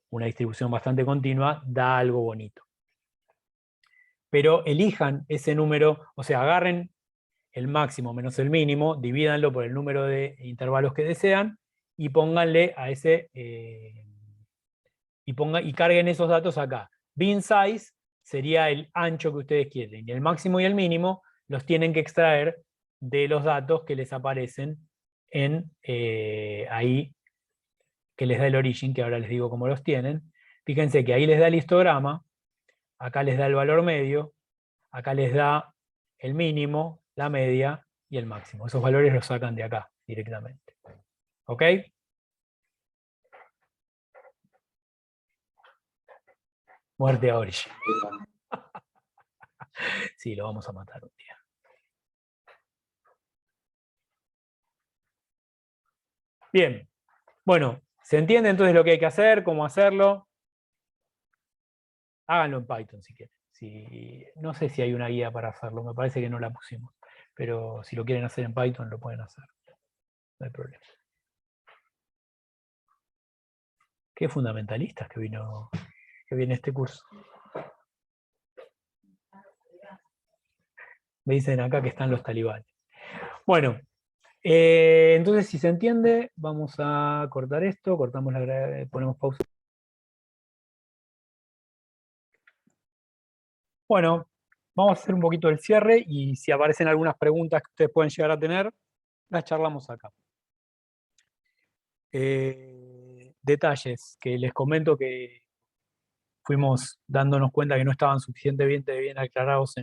una distribución bastante continua, da algo bonito. Pero elijan ese número, o sea, agarren el máximo menos el mínimo, divídanlo por el número de intervalos que desean y pónganle a ese, y carguen esos datos acá. Bin size sería el ancho que ustedes quieren, y el máximo y el mínimo los tienen que extraer de los datos que les aparecen en ahí que les da el origin, que ahora les digo cómo los tienen. Fíjense que ahí les da el histograma, acá les da el valor medio, acá les da el mínimo, la media y el máximo. Esos valores los sacan de acá directamente. ¿Ok? Muerte a origin. Sí, lo vamos a matar un día. Bien. Bueno, ¿se entiende entonces lo que hay que hacer? ¿Cómo hacerlo? Háganlo en Python si quieren. No sé si hay una guía para hacerlo, me parece que no la pusimos. Pero si lo quieren hacer en Python, lo pueden hacer. No hay problema. Qué fundamentalistas que viene este curso. Me dicen acá que están los talibanes. Bueno, entonces si se entiende, vamos a cortar esto, ponemos pausa. Bueno, vamos a hacer un poquito el cierre y si aparecen algunas preguntas que ustedes pueden llegar a tener, las charlamos acá. Detalles que les comento que fuimos dándonos cuenta que no estaban suficientemente bien aclarados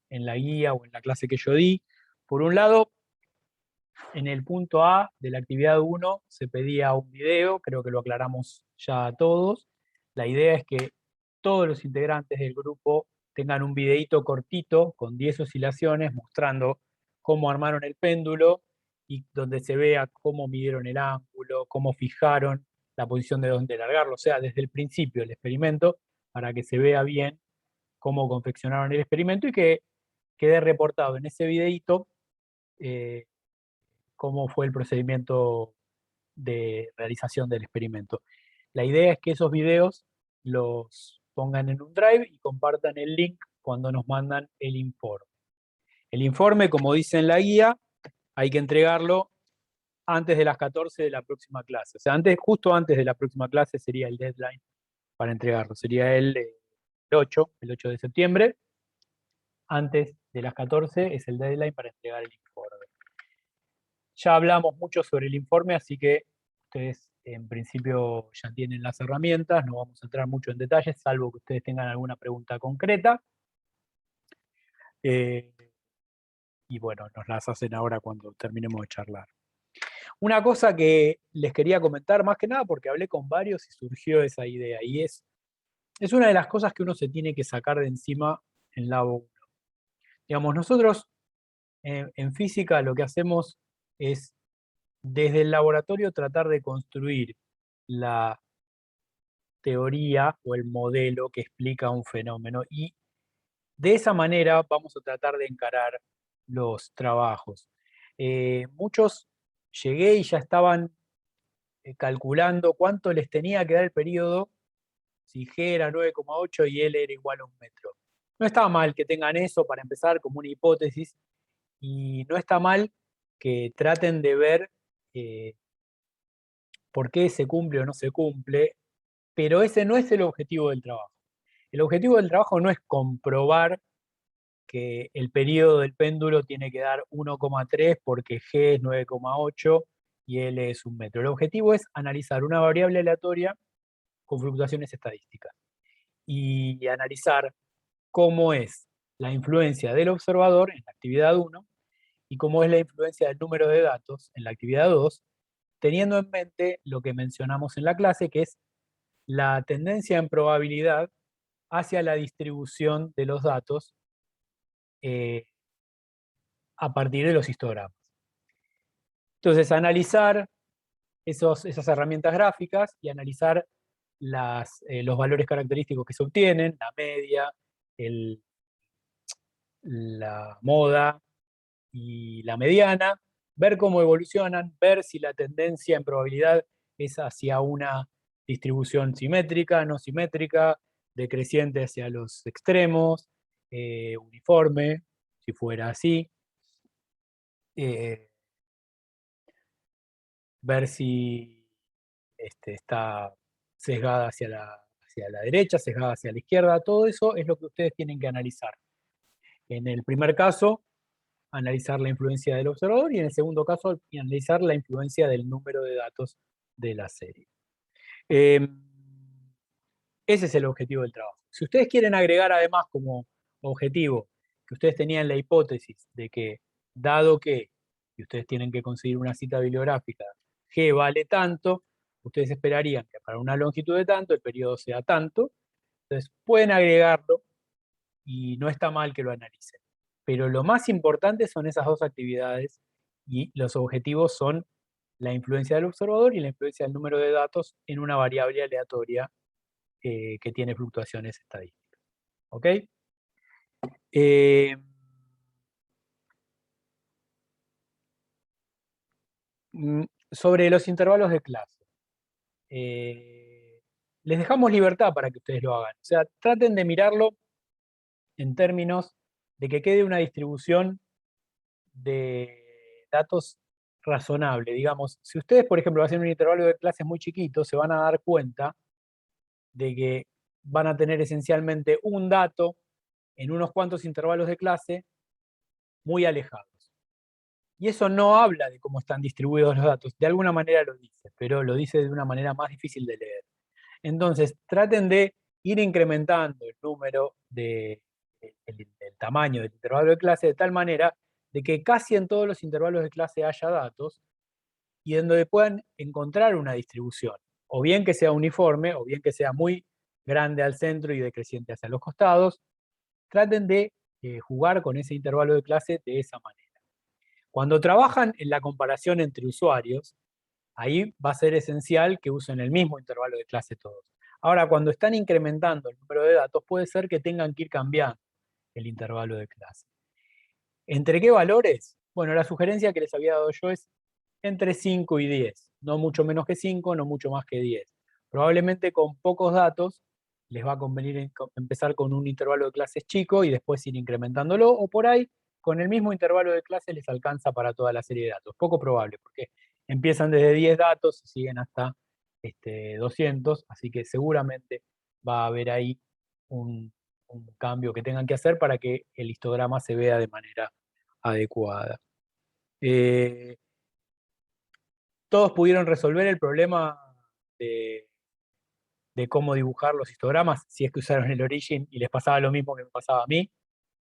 en la guía o en la clase que yo di. Por un lado, en el punto A de la actividad 1 se pedía un video, creo que lo aclaramos ya a todos. La idea es que todos los integrantes del grupo tengan un videíto cortito con 10 oscilaciones mostrando cómo armaron el péndulo y donde se vea cómo midieron el ángulo, cómo fijaron la posición de dónde largarlo, o sea, desde el principio del experimento, para que se vea bien cómo confeccionaron el experimento y que quede reportado en ese videíto cómo fue el procedimiento de realización del experimento. La idea es que esos videos los pongan en un drive y compartan el link cuando nos mandan el informe. El informe, como dice en la guía, hay que entregarlo antes de las 14 de la próxima clase. O sea, justo antes de la próxima clase sería el deadline para entregarlo. Sería el 8 de septiembre. Antes de las 14 es el deadline para entregar el informe. Ya hablamos mucho sobre el informe, así que ustedes en principio ya tienen las herramientas, no vamos a entrar mucho en detalles, salvo que ustedes tengan alguna pregunta concreta. Y bueno, nos las hacen ahora cuando terminemos de charlar. Una cosa que les quería comentar, más que nada porque hablé con varios y surgió esa idea, y es una de las cosas que uno se tiene que sacar de encima en Labo 1. Digamos, nosotros en física lo que hacemos es desde el laboratorio tratar de construir la teoría o el modelo que explica un fenómeno y de esa manera vamos a tratar de encarar los trabajos. Muchos llegué y ya estaban calculando cuánto les tenía que dar el periodo si G era 9,8 y L era igual a 1 metro. No está mal que tengan eso para empezar como una hipótesis y no está mal que traten de ver por qué se cumple o no se cumple, pero ese no es el objetivo del trabajo. El objetivo del trabajo no es comprobar que el periodo del péndulo tiene que dar 1,3 porque G es 9,8 y L es 1 metro. El objetivo es analizar una variable aleatoria con fluctuaciones estadísticas y analizar cómo es la influencia del observador en la actividad 1 y cómo es la influencia del número de datos en la actividad 2, teniendo en mente lo que mencionamos en la clase, que es la tendencia en probabilidad hacia la distribución de los datos a partir de los histogramas. Entonces, analizar esas herramientas gráficas y analizar los valores característicos que se obtienen, la media, la moda y la mediana, ver cómo evolucionan, ver si la tendencia en probabilidad es hacia una distribución simétrica, no simétrica, decreciente hacia los extremos, uniforme, si fuera así. Ver si está sesgada hacia la derecha, sesgada hacia la izquierda, todo eso es lo que ustedes tienen que analizar. En el primer caso, analizar la influencia del observador y en el segundo caso, analizar la influencia del número de datos de la serie. Ese es el objetivo del trabajo. Si ustedes quieren agregar además como objetivo que ustedes tenían la hipótesis de que, dado que, y ustedes tienen que conseguir una cita bibliográfica, G vale tanto, ustedes esperarían que para una longitud de tanto el periodo sea tanto, entonces pueden agregarlo y no está mal que lo analicen. Pero lo más importante son esas dos actividades y los objetivos son la influencia del observador y la influencia del número de datos en una variable aleatoria que tiene fluctuaciones estadísticas. ¿Ok? Sobre los intervalos de clase. Les dejamos libertad para que ustedes lo hagan. O sea, traten de mirarlo en términos de que quede una distribución de datos razonable. Digamos, si ustedes, por ejemplo, hacen un intervalo de clases muy chiquito, se van a dar cuenta de que van a tener esencialmente un dato en unos cuantos intervalos de clase muy alejados. Y eso no habla de cómo están distribuidos los datos, de alguna manera lo dice, pero lo dice de una manera más difícil de leer. Entonces, traten de ir incrementando el número el tamaño del intervalo de clase de tal manera de que casi en todos los intervalos de clase haya datos y en donde puedan encontrar una distribución, o bien que sea uniforme, o bien que sea muy grande al centro y decreciente hacia los costados. Traten de jugar con ese intervalo de clase de esa manera. Cuando trabajan en la comparación entre usuarios, ahí va a ser esencial que usen el mismo intervalo de clase todos. Ahora, cuando están incrementando el número de datos, puede ser que tengan que ir cambiando el intervalo de clase. ¿Entre qué valores? Bueno, la sugerencia que les había dado yo es entre 5 y 10. No mucho menos que 5, no mucho más que 10. Probablemente con pocos datos les va a convenir empezar con un intervalo de clases chico y después ir incrementándolo, o por ahí, con el mismo intervalo de clases les alcanza para toda la serie de datos. Poco probable, porque empiezan desde 10 datos y siguen hasta 200, así que seguramente va a haber ahí un cambio que tengan que hacer para que el histograma se vea de manera adecuada. Todos pudieron resolver el problema de cómo dibujar los histogramas, si es que usaron el Origin y les pasaba lo mismo que me pasaba a mí.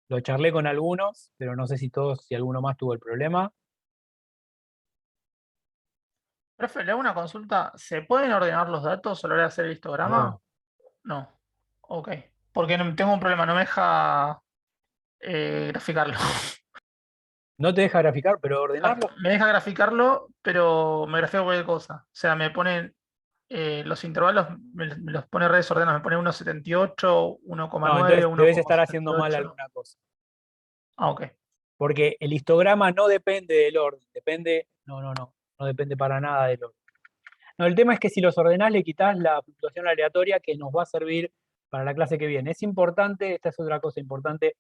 Lo charlé con algunos, pero no sé si todos, si alguno más tuvo el problema. Profe, le hago una consulta. ¿Se pueden ordenar los datos a la hora de hacer el histograma? No. Ok. Porque tengo un problema, no me deja graficarlo. No te deja graficar, pero ordenarlo. Me deja graficarlo, pero me grafica cualquier cosa. O sea, me ponen los intervalos, me los pone re desordenados. Me pone 1,78, No, 1,9, entonces debes estar haciendo mal 1,78. alguna cosa. Ah, ok. Porque el histograma no depende del orden, depende, no depende para nada del orden. No, el tema es que si los ordenás le quitas la fluctuación aleatoria que nos va a servir para la clase que viene. Es importante, esta es otra cosa importante.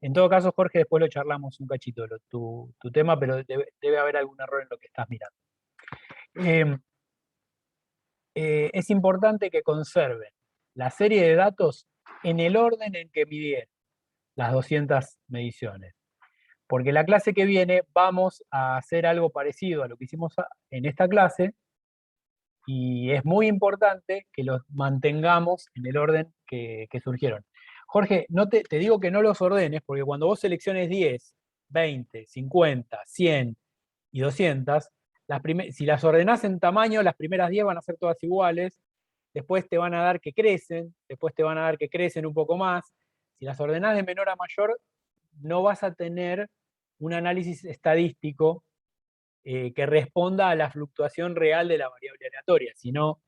En todo caso, Jorge, después lo charlamos un cachito, tu tema, pero debe haber algún error en lo que estás mirando. Es importante que conserven la serie de datos en el orden en que midieron las 200 mediciones. Porque la clase que viene vamos a hacer algo parecido a lo que hicimos en esta clase, y es muy importante que los mantengamos en el orden que surgieron. Jorge, te digo que no los ordenes, porque cuando vos selecciones 10, 20, 50, 100 y 200, si las ordenás en tamaño, las primeras 10 van a ser todas iguales, después te van a dar que crecen, después te van a dar que crecen un poco más. Si las ordenás de menor a mayor, no vas a tener un análisis estadístico que responda a la fluctuación real de la variable aleatoria, sino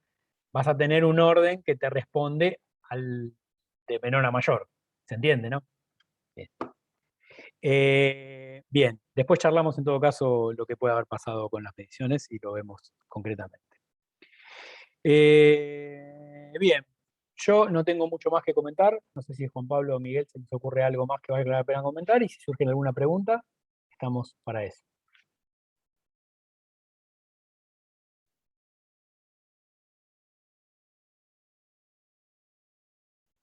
vas a tener un orden que te responde de menor a mayor. ¿Se entiende, no? Bien, después charlamos en todo caso lo que puede haber pasado con las mediciones y lo vemos concretamente. Bien, yo no tengo mucho más que comentar. No sé si Juan Pablo o Miguel se les ocurre algo más que valga la pena comentar, y si surge alguna pregunta, estamos para eso.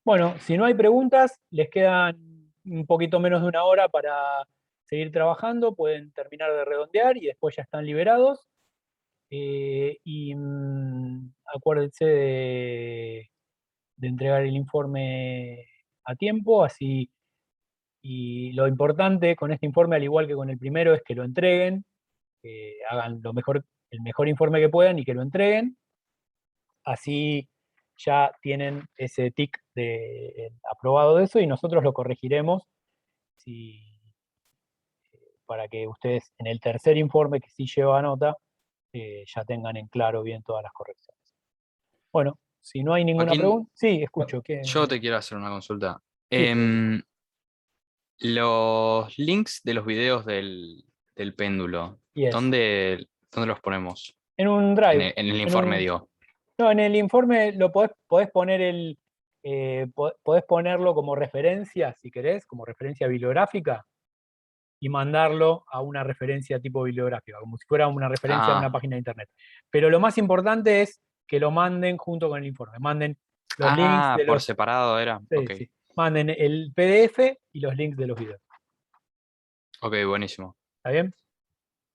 Bueno, si no hay preguntas, les quedan un poquito menos de una hora para seguir trabajando, pueden terminar de redondear y después ya están liberados. Acuérdense de entregar el informe a tiempo, así. Y lo importante con este informe, al igual que con el primero, es que lo entreguen, que hagan el mejor informe que puedan y que lo entreguen. Así ya tienen ese tic de aprobado de eso y nosotros lo corregiremos para que ustedes en el tercer informe, que sí lleva nota, ya tengan en claro bien todas las correcciones. Bueno, si no hay ninguna Joaquín, pregunta, sí, escucho. yo te quiero hacer una consulta. Sí. Los links de los videos del péndulo, Yes. ¿dónde los ponemos? En un En drive. el informe, digo. No, en el informe lo podés poner podés ponerlo como referencia, si querés, como referencia bibliográfica, y mandarlo a una referencia tipo bibliográfica, como si fuera una referencia a una página de internet. Pero lo más importante es que lo manden junto con el informe. Manden los links de por separado era. Sí, Ok, sí. Manden el PDF y los links de los videos. ok, buenísimo. ¿Está bien?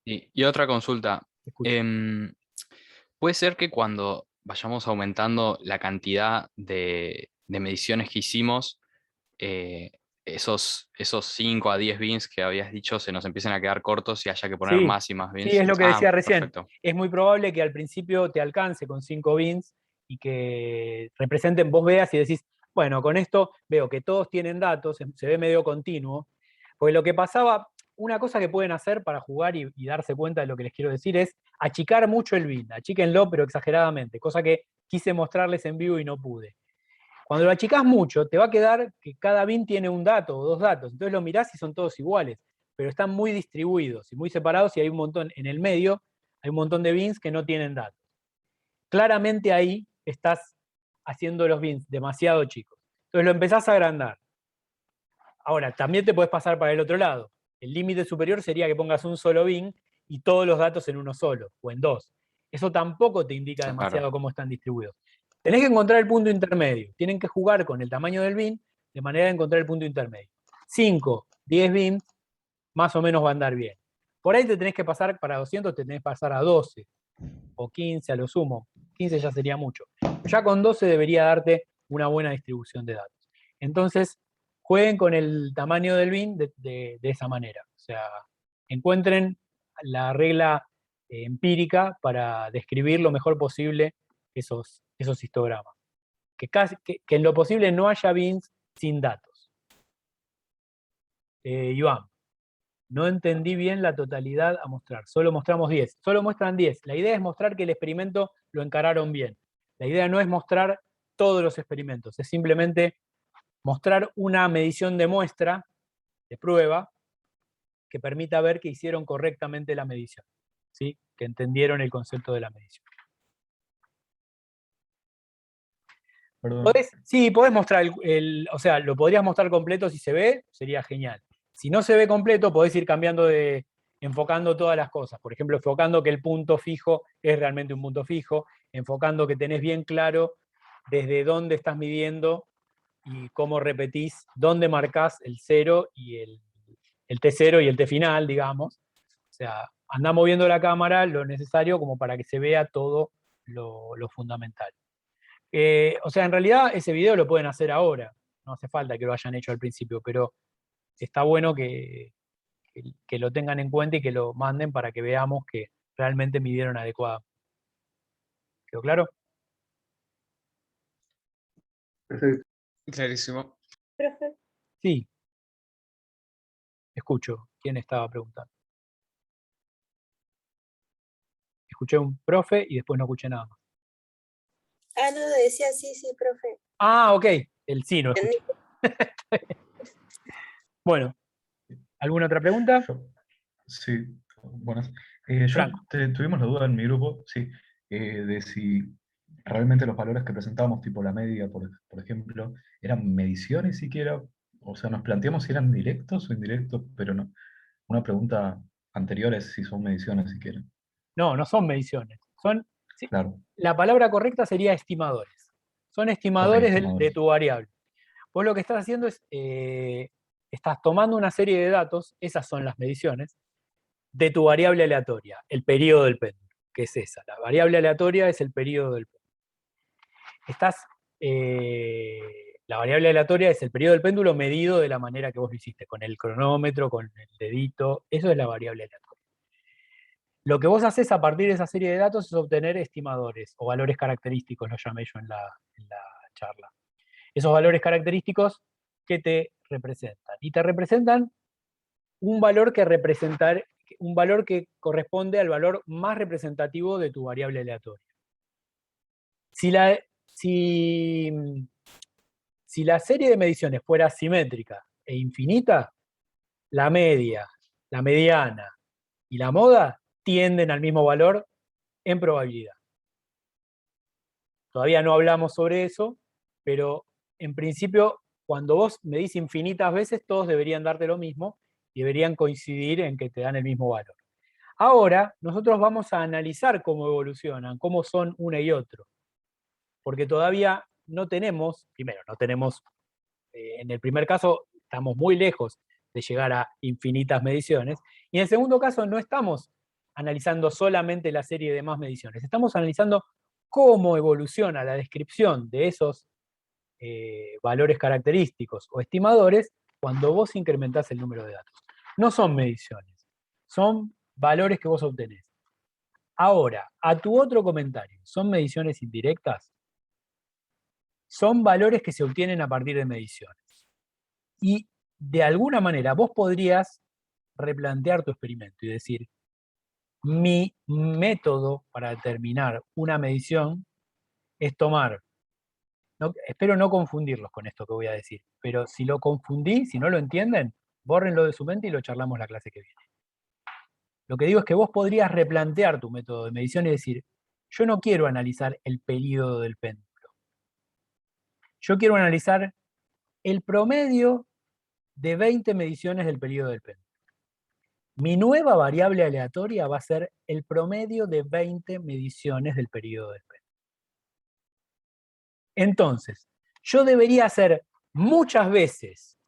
Y otra consulta. Escucho. ¿Puede ser que cuando vayamos aumentando la cantidad de mediciones que hicimos, esos 5 a 10 bins que habías dicho se nos empiecen a quedar cortos y haya que poner Sí, más y más bins? sí, es lo que decía recién. Perfecto. Es muy probable que al principio te alcance con 5 bins y que representen, vos veas y decís, bueno, con esto veo que todos tienen datos, se ve medio continuo. Porque lo que pasaba, una cosa que pueden hacer para jugar y darse cuenta de lo que les quiero decir es achicar mucho el bin, achíquenlo pero exageradamente, cosa que quise mostrarles en vivo y no pude. Cuando lo achicás mucho, te va a quedar que cada bin tiene un dato o dos datos, entonces lo mirás y son todos iguales, pero están muy distribuidos y muy separados y hay un montón, en el medio, hay un montón de bins que no tienen datos. Claramente ahí estás haciendo los bins demasiado chicos. Entonces lo empezás a agrandar. Ahora, también te puedes pasar para el otro lado. El límite superior sería que pongas un solo bin y todos los datos en uno solo, o en dos. Eso tampoco te indica demasiado cómo están distribuidos. Tenés que encontrar el punto intermedio. Tienen que jugar con el tamaño del bin de manera de encontrar el punto intermedio. 5, 10 bins, más o menos va a andar bien. Por ahí te tenés que pasar, para 200 te tenés que pasar a 12 o 15 a lo sumo. 15 ya sería mucho. Ya con 12 debería darte una buena distribución de datos. Entonces, jueguen con el tamaño del bin de esa manera. O sea, encuentren la regla empírica para describir lo mejor posible esos histogramas. Que en lo posible no haya bins sin datos. Iván, no entendí bien la totalidad a mostrar. Solo mostramos 10. Solo muestran 10. La idea es mostrar que el experimento lo encararon bien. La idea no es mostrar todos los experimentos, es simplemente mostrar una medición de muestra, de prueba, que permita ver que hicieron correctamente la medición, ¿sí? Que entendieron el concepto de la medición. Perdón. Sí, podés mostrar, o sea, lo podrías mostrar completo si se ve, sería genial. Si no se ve completo, podés ir cambiando enfocando todas las cosas. Por ejemplo, enfocando que el punto fijo es realmente un punto fijo, enfocando que tenés bien claro desde dónde estás midiendo y cómo repetís, dónde marcás el 0 y el T0 y el T final, digamos. O sea, andá moviendo la cámara lo necesario como para que se vea todo lo fundamental. O sea, en realidad ese video lo pueden hacer ahora, no hace falta que lo hayan hecho al principio, pero está bueno que lo tengan en cuenta y que lo manden para que veamos que realmente midieron adecuadamente. ¿Quedó claro? Perfecto. Clarísimo. Profe, Sí. Escucho. ¿Quién estaba preguntando? Escuché un profe y después no escuché nada más. no, decía sí, profe. Ah, ok. El sí no escuché. Bueno, ¿alguna otra pregunta? Sí, buenas. Franco. Tuvimos la duda en mi grupo, sí, de si realmente los valores que presentábamos, tipo la media, por ejemplo, eran mediciones siquiera, o sea, nos planteamos si eran directos o indirectos, pero no. Una pregunta anterior es si son mediciones siquiera. No, no son mediciones. Sí, Claro. la palabra correcta sería estimadores. Son estimadores, Ok, de estimadores. tu variable. Vos lo que estás haciendo es, estás tomando una serie de datos, esas son las mediciones, de tu variable aleatoria, el periodo del péndulo. que es esa. La variable aleatoria es el periodo del péndulo. La variable aleatoria es el periodo del péndulo medido de la manera que vos lo hiciste, con el cronómetro, con el dedito, eso es la variable aleatoria. Lo que vos haces a partir de esa serie de datos es obtener estimadores, o valores característicos, lo llamé yo en la charla. Esos valores característicos que te representan. Y te representan un valor que corresponde al valor más representativo de tu variable aleatoria. Si la serie de mediciones fuera simétrica e infinita, la media, la mediana y la moda tienden al mismo valor en probabilidad. Todavía no hablamos sobre eso, pero en principio, cuando vos medís infinitas veces, todos deberían darte lo mismo y deberían coincidir en que te dan el mismo valor. Ahora, nosotros vamos a analizar cómo evolucionan, cómo son uno y otro, porque todavía no tenemos, en el primer caso estamos muy lejos de llegar a infinitas mediciones, y en el segundo caso no estamos analizando solamente la serie de más mediciones, estamos analizando cómo evoluciona la descripción de esos valores característicos o estimadores cuando vos incrementás el número de datos. No son mediciones, son valores que vos obtenés. Ahora, a tu otro comentario, ¿son mediciones indirectas? Son valores que se obtienen a partir de mediciones. Y de alguna manera vos podrías replantear tu experimento y decir, mi método para determinar una medición es tomar, espero no confundirlos con esto que voy a decir, pero si lo confundí, si no lo entienden, bórrenlo de su mente y lo charlamos la clase que viene. Lo que digo es que vos podrías replantear tu método de medición y decir, yo no quiero analizar el período del péndulo. Yo quiero analizar el promedio de 20 mediciones del período del péndulo. Mi nueva variable aleatoria va a ser el promedio de 20 mediciones del período del péndulo. Entonces, yo debería hacer muchas veces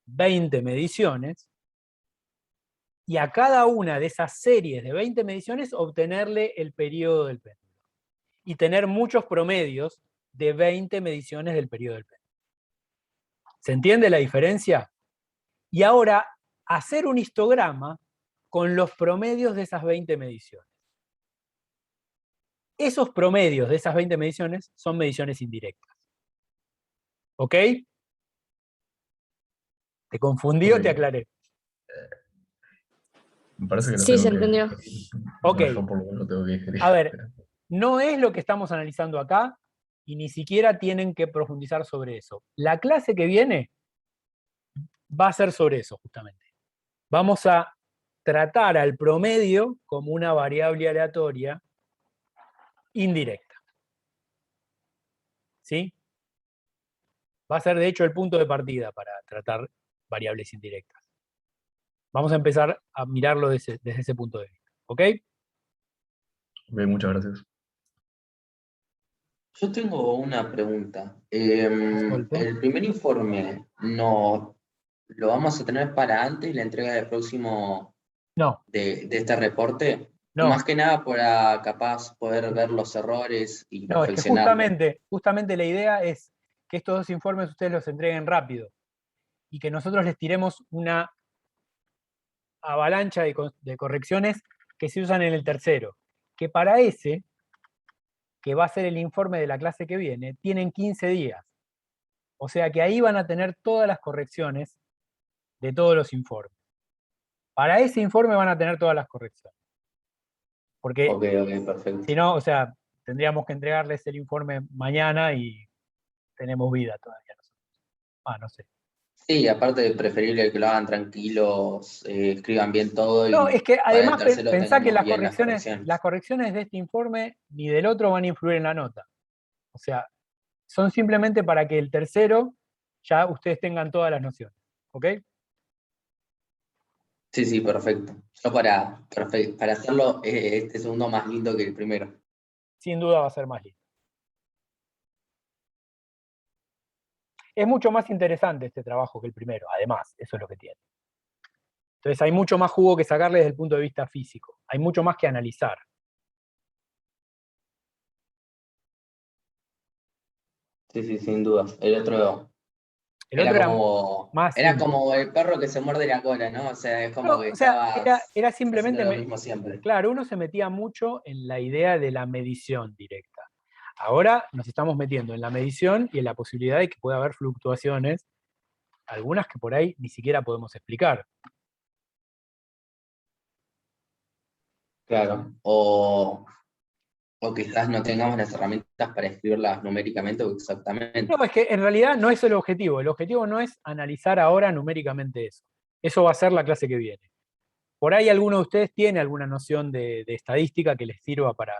20 mediciones y a cada una de esas series de 20 mediciones obtenerle el periodo del péndulo. Y tener muchos promedios de 20 mediciones del periodo del péndulo. ¿Se entiende la diferencia? Y ahora, hacer un histograma con los promedios de esas 20 mediciones. Esos promedios de esas 20 mediciones son mediciones indirectas. ¿Ok? ¿Te confundí o te aclaré? Me parece que lo Sí, tengo se que entendió. digerir. Ok. Yo por lo menos lo tengo que digerir. A ver, no es lo que estamos analizando acá y ni siquiera tienen que profundizar sobre eso. La clase que viene va a ser sobre eso, justamente. Vamos a tratar al promedio como una variable aleatoria indirecta. ¿Sí? Va a ser, de hecho, el punto de partida para tratar variables indirectas. Vamos a empezar a mirarlo desde ese punto de vista. ¿Ok? Ok, muchas gracias. Yo tengo una pregunta. Disculpe. El primer informe no lo vamos a tener para antes de la entrega del próximo No, de este reporte. no. Más que nada para capaz poder ver los errores y No, es que perfeccionarlos. justamente la idea es que estos dos informes ustedes los entreguen rápido y que nosotros les tiremos una avalancha de correcciones que se usan en el tercero. Que para ese, que va a ser el informe de la clase que viene, tienen 15 días. O sea que ahí van a tener todas las correcciones de todos los informes. Para ese informe van a tener todas las correcciones. Porque Ok, perfecto. si no, o sea, tendríamos que entregarles el informe mañana y tenemos vida todavía nosotros. No sé. Sí, aparte de preferible que lo hagan tranquilos, escriban bien todo No, y es que para el además tercero pensá que tengamos bien las correcciones. las correcciones de este informe ni del otro van a influir en la nota. O sea, son simplemente para que el tercero ya ustedes tengan todas las nociones. ¿Ok? Sí, perfecto. Yo para hacerlo este segundo más lindo que el primero. Sin duda va a ser más lindo. Es mucho más interesante este trabajo que el primero, además, eso es lo que tiene. Entonces hay mucho más jugo que sacarle desde el punto de vista físico. Hay mucho más que analizar. Sí, sin duda. El otro El otro era más era simple. como el perro que se muerde la cola, ¿no? O sea, es como No, que o sea, estabas era haciendo simplemente, lo mismo siempre. claro, uno se metía mucho en la idea de la medición directa. Ahora nos estamos metiendo en la medición y en la posibilidad de que pueda haber fluctuaciones, algunas que por ahí ni siquiera podemos explicar. Claro. O quizás no tengamos las herramientas para escribirlas numéricamente o exactamente. No, es que en realidad no es el objetivo no es analizar ahora numéricamente eso. Eso va a ser la clase que viene. Por ahí alguno de ustedes tiene alguna noción de estadística que les sirva para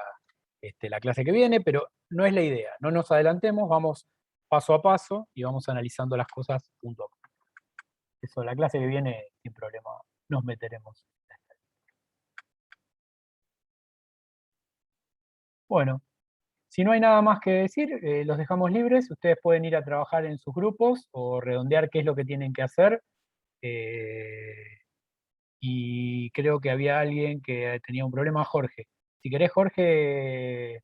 la clase que viene, pero no es la idea. No nos adelantemos, vamos paso a paso y vamos analizando las cosas punto a punto. Eso, la clase que viene, sin problema, nos meteremos. Bueno, si no hay nada más que decir, los dejamos libres. Ustedes pueden ir a trabajar en sus grupos o redondear qué es lo que tienen que hacer. Y creo que había alguien que tenía un problema, Jorge. Si querés, Jorge,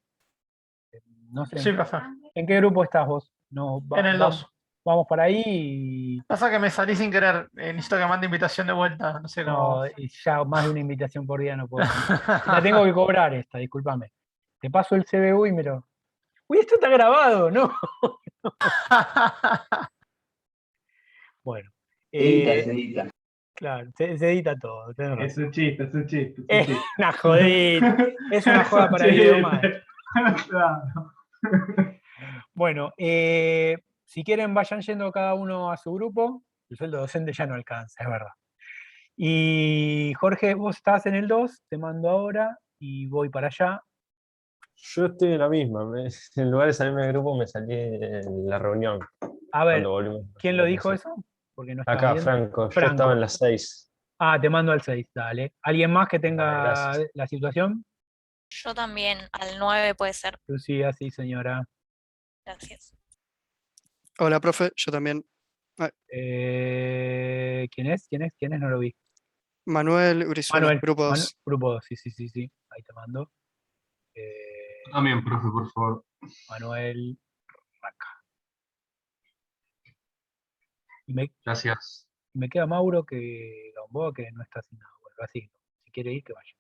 no sé, Sí, profe. ¿en qué grupo estás vos? No, En el 2. vamos para ahí y, Pasa que me salí sin querer. Necesito que mande invitación de vuelta. No sé cómo. no, y ya más de una invitación por día no puedo mandar. La tengo que cobrar esta, discúlpame. Te paso el CBU y me lo... Uy, esto está grabado, ¿no? Bueno. Se edita. Claro, se edita todo. tenés razón. Es un chiste, es un chiste. Es una jodida. Es una joda para Videomatch. Claro. Bueno, si quieren vayan yendo cada uno a su grupo. El sueldo docente ya no alcanza, es verdad. Y Jorge, vos estás en el 2, te mando ahora y voy para allá. Yo estoy en la misma. En lugar de salirme del grupo, me salí en la reunión. A ver, Cuando volvimos. ¿quién lo dijo eso? Porque no estaba Acá, viendo. Franco. Yo Franco. estaba en las 6. Ah, te mando al 6, dale. ¿Alguien más que tenga Gracias. la situación? Yo también, al 9 puede ser. Lucía, sí, señora. Gracias. Hola, profe, yo también. ¿Quién es? ¿Quién es? No lo vi. Manuel Urizuela, Manuel. grupo 2. Grupo 2, sí. Ahí te mando. También, profe, por favor. Manuel Raca. Gracias. Y me queda Mauro Gamboa que no está asignado. Bueno, así, si quiere ir, que vaya.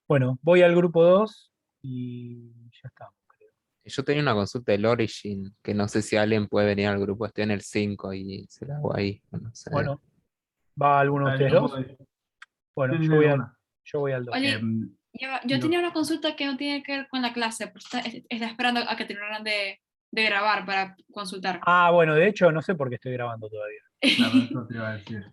Bueno, voy al grupo 2 y ya estamos, creo. Yo tenía una consulta del Origin, que no sé si alguien puede venir al grupo, estoy en el 5 y se la hago ahí. No sé. Bueno, ¿va alguno de Dale, ustedes no dos? puedo. Bueno, Sí, yo voy una. al 2. Oye, ya va, yo no. tenía una consulta que no tiene que ver con la clase, pero está esperando a que terminaran de grabar para consultar. Ah, bueno, de hecho no sé por qué estoy grabando todavía. Claro, eso te iba a decir.